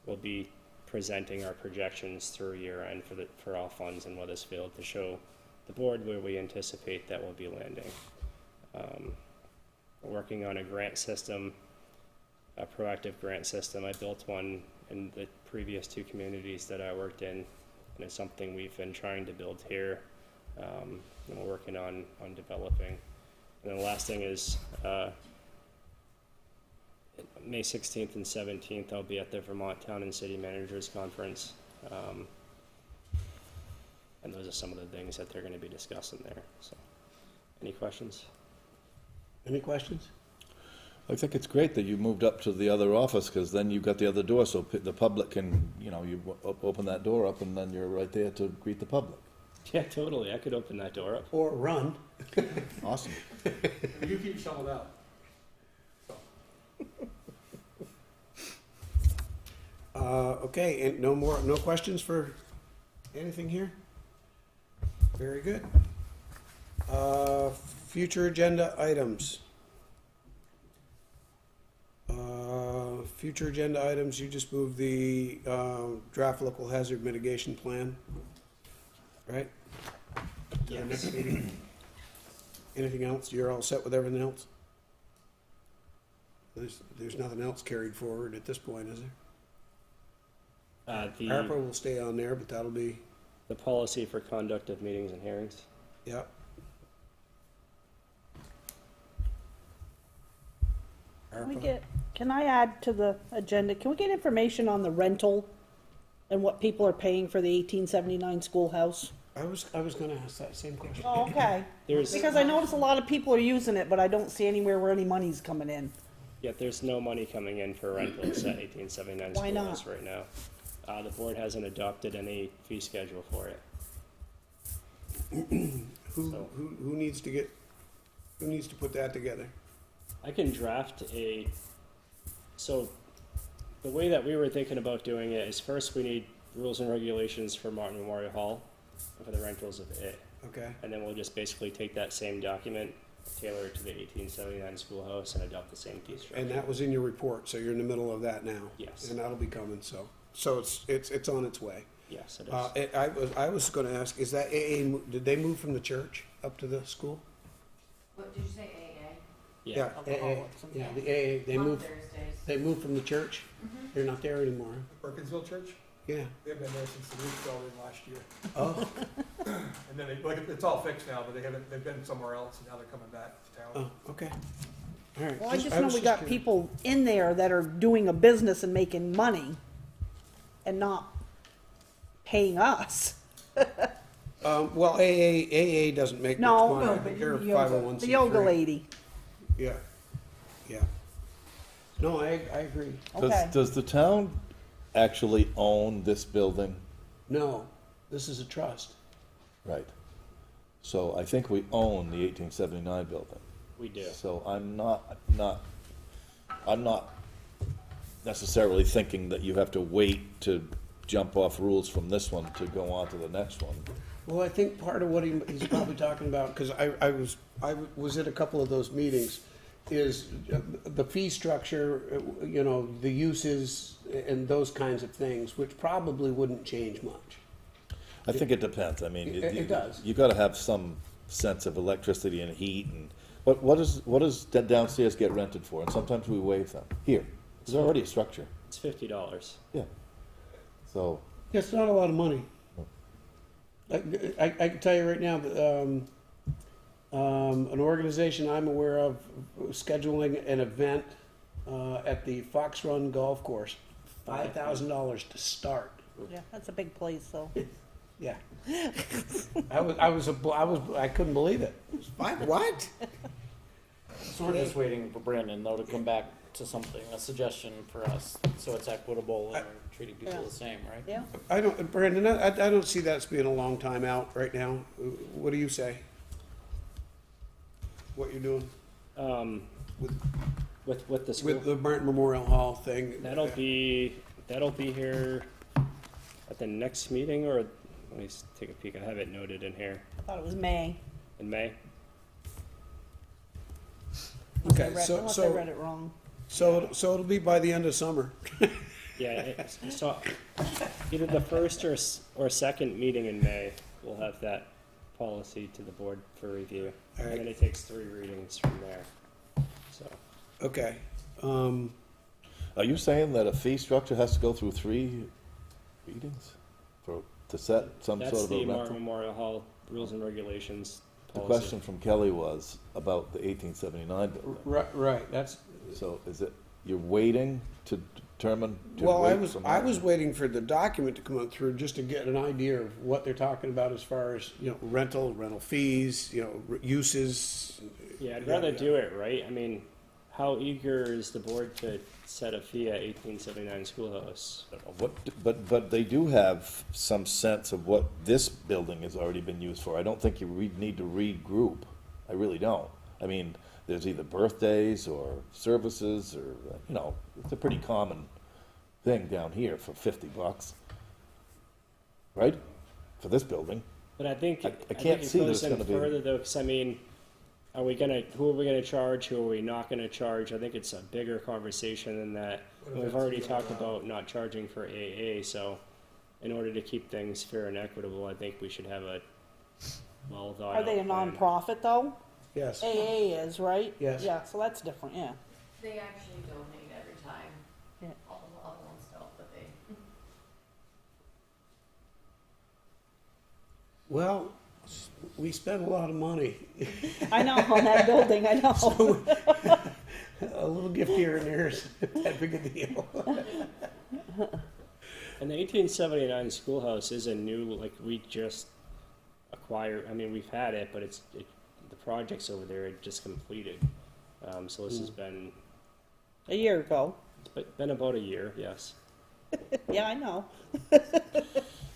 we'll be presenting our projections through year end for all funds in Weathersfield to show the board where we anticipate that we'll be landing. We're working on a grant system, a proactive grant system. I built one in the previous 2 communities that I worked in, and it's something we've been trying to build here, and we're working on developing. And then the last thing is May 16th and 17th, I'll be at the Vermont Town and City Managers Conference. And those are some of the things that they're going to be discussing there. So, any questions? Any questions? I think it's great that you moved up to the other office, because then you've got the other door, so the public can, you open that door up, and then you're right there to greet the public. Yeah, totally. I could open that door up. Or run. Awesome. You keep showing up. Okay, and no questions for anything here? Very good. Future agenda items. Future agenda items, you just moved the draft local hazard mitigation plan, right? To the next meeting. Anything else? You're all set with everything else? There's nothing else carried forward at this point, is there? ARPA will stay on there, but that'll be, The policy for conduct of meetings and hearings. yep. Can I add to the agenda, can we get information on the rental and what people are paying for the 1879 schoolhouse? I was gonna ask that same question. Oh, okay. There's Because I notice a lot of people are using it, but I don't see anywhere where any money's coming in. there's no money coming in for rentals at 1879 Why not? schools right now. The board hasn't adopted any fee schedule for it. Who needs to put that together? I can draft so the way that we were thinking about doing it is first we need rules and regulations for Martin Memorial Hall for the rentals of it. Okay, And then we'll just basically take that same document, tailor it to the 1879 schoolhouse and adopt the same fee structure. and that was in your report, so you're in the middle of that now? Yes. And that'll be coming, so it's on its way. Yes, it is. I was gonna ask, is that AA, did they move from the church up to the school? What, did you say AA? Yeah. AA, yeah, the AA, they moved, Thursdays. they moved from the church? They're not there anymore? Perkinsville Church, Yeah. they've been there since the roof fell in last year. Oh, And then it's all fixed now, but they've been somewhere else, and now they're coming back to town. oh, okay. All right. Well, I just know was we got curious. people in there that are doing a business and making money and not paying us. Well, AA doesn't make much No, money. no, but They're the yoga- 501c3. The yoga lady, Yeah, yeah. No, I agree. okay. Does the town actually own this building? No, this is a trust. Right. So I think we own the 1879 building. We do. So I'm not necessarily thinking that you have to wait to jump off rules from this one to go on to the next one. Well, I think part of what he's probably talking about, because I was at a couple of those meetings, is the fee structure, the uses and those kinds of things, which probably wouldn't change much. I think it depends. I mean, It does. You gotta have some sense of electricity and heat and, what does that downstairs get rented for? And sometimes we waive them. Here, there's already a structure. It's $50. Yeah. So, It's not a lot of money. I can tell you right now, that, an organization I'm aware of scheduling an event at the Fox Run Golf Course, $5,000 to start. Yeah, that's a big place, so. Yeah. I couldn't believe it. What? So we're just waiting for Brandon though to come back to something, a suggestion for us, so it's equitable and we're treating people the same, right? Yeah, Brandon, I don't see that as being a long time out right now. What do you say? What you're doing With the school. with the Martin Memorial Hall thing? That'll be here at the next meeting, or let me take a peek. I have it noted in here I thought it was May. in May. Okay, Unless I read it wrong. so it'll be by the end of summer. Yeah, so either the first or second meeting in May, we'll have that policy to the board for review. All right. And then it takes 3 readings from there. So, Okay. are you saying that a fee structure has to go through 3 readings to set some that's sort of the a Martin rental? Memorial Hall Rules and Regulations The policy. question from Kelly was about the 1879 building. Right, that's, So is it, you're waiting to determine? to well, wait some I more? was waiting for the document to come up through just to get an idea of what they're talking about as far as, rental fees, uses. Yeah, I'd rather do it right. I mean, how eager is the board to set a fee at 1879 Schoolhouse? But they do have some sense of what this building has already been used for. I don't think you need to regroup. I really don't. I mean, there's either birthdays or services or, it's a pretty common thing down here for $50. Right? For this building. But I think I think can't it see that goes it's in gonna be- further though, because I mean, who are we gonna charge? Who are we not gonna charge? I think it's a bigger conversation than that. And we've already talked about not charging for AA, so in order to keep things fair and equitable, I think we should have a well thought out Are they a plan. nonprofit though? Yes. AA is, right? Yes. Yeah, so that's different, yeah. They actually donate every time. Yeah. All the other ones don't, but they. Well, we spend a lot of money. I know, on that building, I know. A little gift here and there is that big a deal. And the 1879 Schoolhouse is a new, we just acquired. I mean, we've had it, but the projects over there are just completed. So this has been A year ago. about a year, yes. Yeah, I know.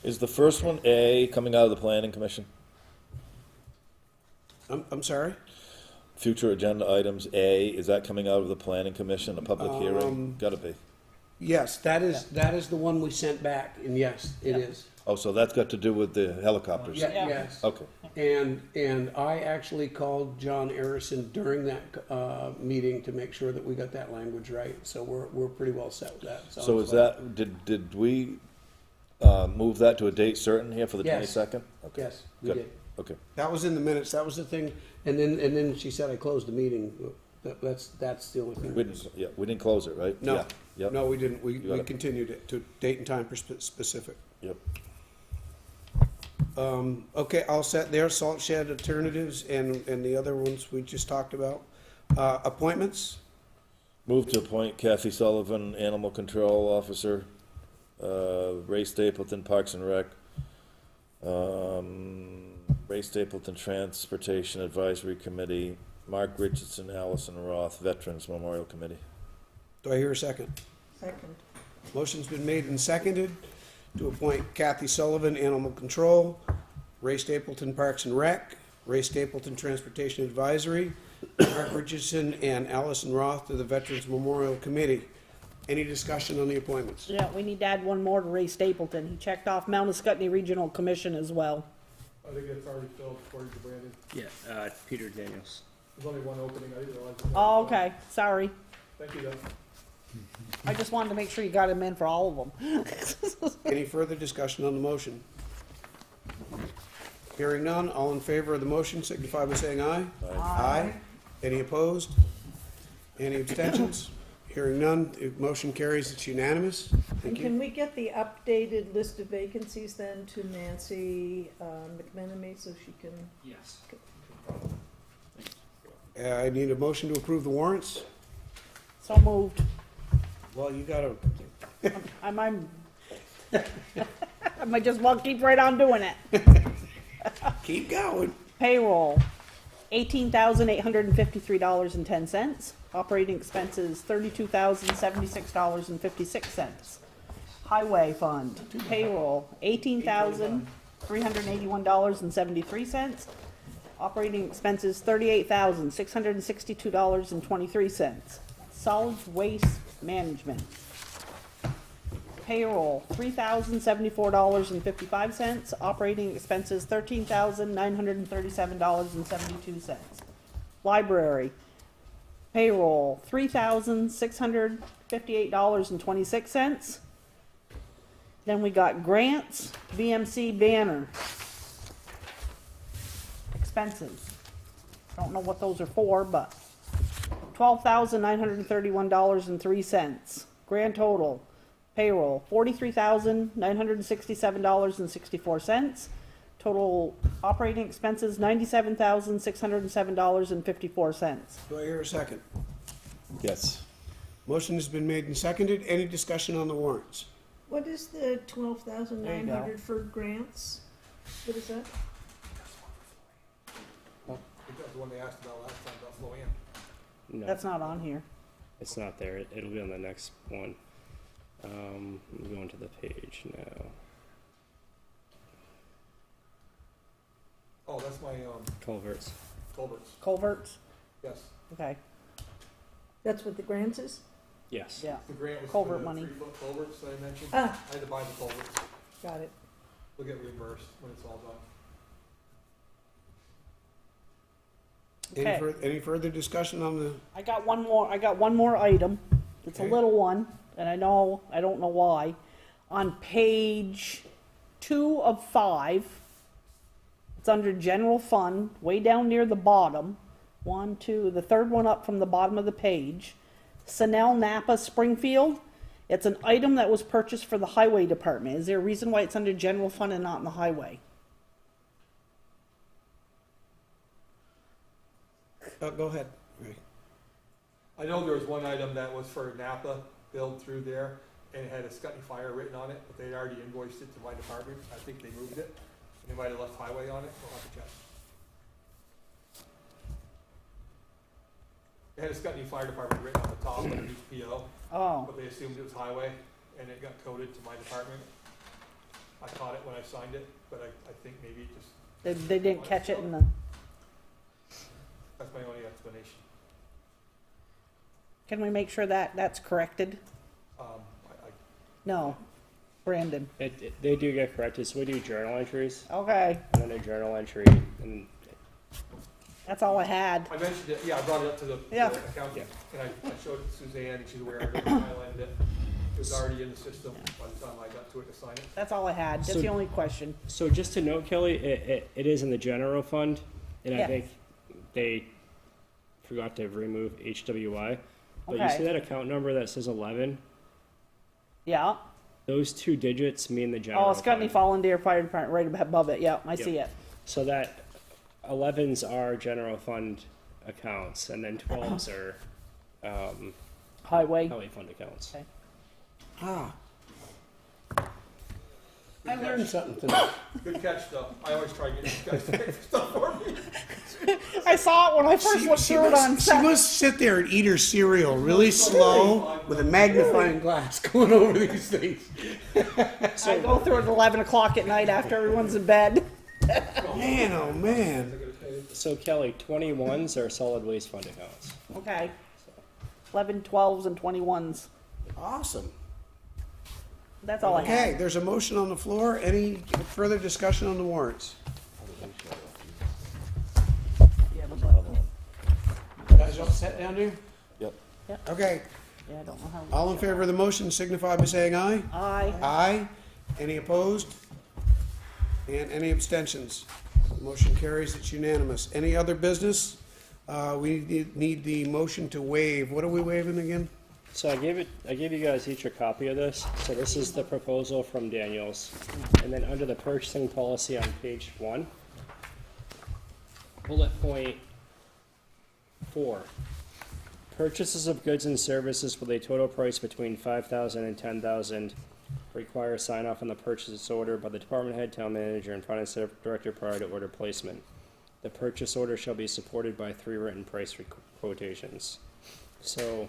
Is the first one A coming out of the planning commission? I'm sorry? Future agenda items A, is that coming out of the planning commission, a public hearing? Gotta be. Yes, that is the one we sent back, and yes, it is. Oh, so that's got to do with the helicopters? Yeah, yes. Okay. And I actually called John Arison during that meeting to make sure that we got that language right. So we're pretty well set with that. So Sounds is like- that, did we move that to a date certain here for the Yes. 22nd? Okay. Yes, we Good. did. Okay. That was in the minutes. That was the thing. And then she said I closed the meeting. That's the only thing. We didn't, yeah, we didn't close it, right? No, Yeah. Yep. no, we didn't. We got it. continued it to date and time specific. Yep. Okay, all set there, salt shed alternatives and the other ones we just talked about. Appointments, Move to appoint Kathy Sullivan, Animal Control Officer, Ray Stapleton, Parks and Rec, Ray Stapleton, Transportation Advisory Committee, Mark Richardson, Allison Roth, Veterans Memorial Committee. do I hear a second? Second. Motion's been made and seconded to appoint Kathy Sullivan, Animal Control, Ray Stapleton, Parks and Rec, Ray Stapleton, Transportation Advisory, Mark Richardson and Allison Roth to the Veterans Memorial Committee. Any discussion on the appointments? Yeah, we need to add one more to Ray Stapleton. He checked off Mount Scottney Regional Commission as well. I think it's already filled according to Brandon. Yeah, Peter Daniels. There's only one opening, I didn't realize. Oh, okay, sorry. Thank you, though. I just wanted to make sure you got him in for all of them. Any further discussion on the motion? Hearing none, all in favor of the motion signify by saying aye. Aye. Any opposed? Any abstentions? Hearing none, the motion carries, it's unanimous. And Thank can you. we get the updated list of vacancies then to Nancy McMenamy so she can? Yes. I need a motion to approve the warrants. So moved. Well, you gotta, I might just well keep right on doing it. keep going. Payroll, $18,853.10. Operating expenses, $32,076.56. Highway fund, payroll, $18,381.73. Operating expenses, $38,662.23. Solid waste management, payroll, $3,074.55. Operating expenses, $13,937.72. Library, payroll, $3,658.26. Then we got grants, VMC banner. Expenses. Don't know what those are for, but $12,931.03. Grand total, payroll, $43,967.64. Total operating expenses, $97,607.54. Do I hear a second? Yes. Motion has been made and seconded. Any discussion on the warrants? What is the 12,900 for grants? What is that? I think that's the one they asked about last time, about Flo Ann. No, That's not on here. it's not there. It'll be on the next one. I'm going to the page now. Oh, that's my, Culverts. culverts, Culverts, yes. okay, That's what the grants is? Yes. yeah. The grant was for Culvert the money. 3-foot culverts that I mentioned. Ah. I had to buy the culverts. Got it. We'll get reimbursed when it's all done. Okay. Any further discussion on the, I got one more item. It's a Okay. little one, and I don't know why. On page 2 of 5, it's under general fund, way down near the bottom. 1, 2, the third one up from the bottom of the page. Sanel Napa Springfield. It's an item that was purchased for the highway department. Is there a reason why it's under general fund and not in the highway? go ahead. Ray. I know there was one item that was for Napa, billed through there, and it had a Scuttney Fire written on it, but they'd already invoiced it to my department. I think they moved it. They might have left highway on it, we'll have to check. It had a Scuttney Fire Department written on the top of each PO, Oh, but they assumed it was highway, and it got coded to my department. I caught it when I signed it, but I think maybe it just, They didn't catch it in the, that's my only explanation. can we make sure that that's corrected? I No, Brandon. They do get corrected, so we do journal entries, Okay, and then a journal entry, and that's all I had. I mentioned it, yeah, I brought it up to the Yeah. accountant, and I showed it to Suzanne, and she's aware of it, highlighted it. It was already in the system by the time I got to it to sign it. That's all I had. That's So- the only question. so just to note, Kelly, it is in the general fund, and I Yeah. think they forgot to remove HWI. But you Okay. see that account number that says 11? Yeah. Those 2 digits mean the general Oh, Scotty fund. Volunteer Fire Department right above it. Yeah, I see it. So that 11s are general fund accounts, and then 12s are Highway. highway fund accounts. Okay. Ah. I learned something tonight. Good catch, though. I always try to get these guys to fix stuff for me. I saw it when I first looked through it on She set. must sit there and eat her cereal really slow with a magnifying glass going over these things. I go through it at 11 o'clock at night after everyone's in bed. Man, oh man. So Kelly, 21s are solid waste fund accounts. Okay. 11, 12s, and 21s. Awesome. That's all I Okay, had. there's a motion on the floor. Any further discussion on the warrants? Yeah, Guys all set down there? Yep. Okay, I don't know how. all in favor of the motion signify by saying aye. Aye. Aye. Any opposed? And any abstentions? Motion carries, it's unanimous. Any other business? We need the motion to waive. What are we waiving again? So I gave you guys each a copy of this. So this is the proposal from Daniels. And then under the purchasing policy on page 1, bullet point 4. Purchases of goods and services with a total price between $5,000 and $10,000 require sign off on the purchase order by the department head, town manager, and finance director prior to order placement. The purchase order shall be supported by 3 written price quotations. So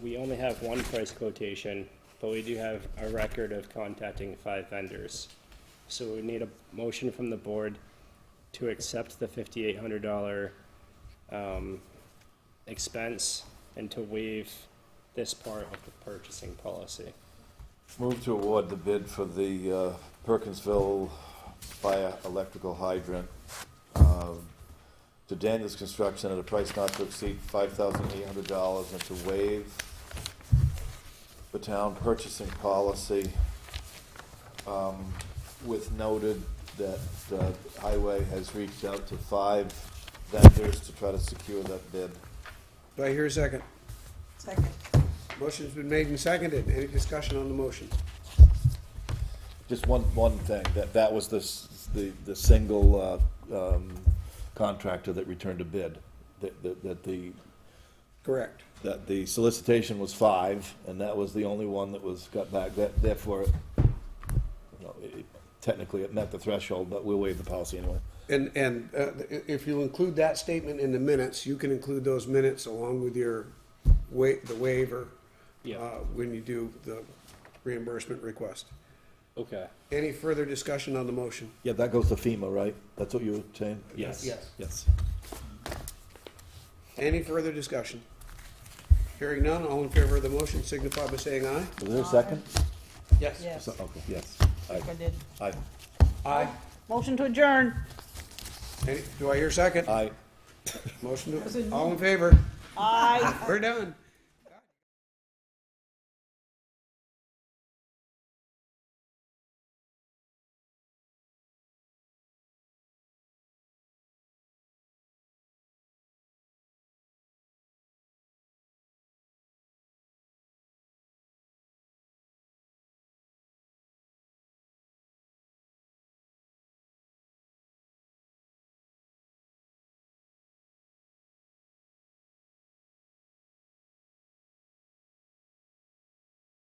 we only have 1 price quotation, but we do have a record of contacting 5 vendors. So we need a motion from the board to accept the $5,800 expense and to waive this part of the purchasing policy. Move to award the bid for the Perkinsville fire electrical hydrant to Daniels Construction at a price not to exceed $5,800 and to waive the town purchasing policy with noted that Highway has reached out to 5 vendors to try to secure that bid. Do I hear a second? Second. Motion's been made and seconded. Any discussion on the motion? Just one thing, that was the single contractor that returned a bid, Correct. that the solicitation was 5, and that was the only one that was got back, therefore, technically it met the threshold, but we'll waive the policy anyway. And if you include that statement in the minutes, you can include those minutes along with your the waiver Yeah. when you do the reimbursement request. Okay. Any further discussion on the motion? Yeah, that goes to FEMA, right? That's what you were saying? Yes. Yes. Any further discussion? Hearing none, all in favor of the motion signify by saying aye. Was there a second? Yes. Yes, Okay, yes. I did. Aye. Aye. Motion to adjourn. Do I hear a second? Aye. Motion to, all in favor? Aye. We're done.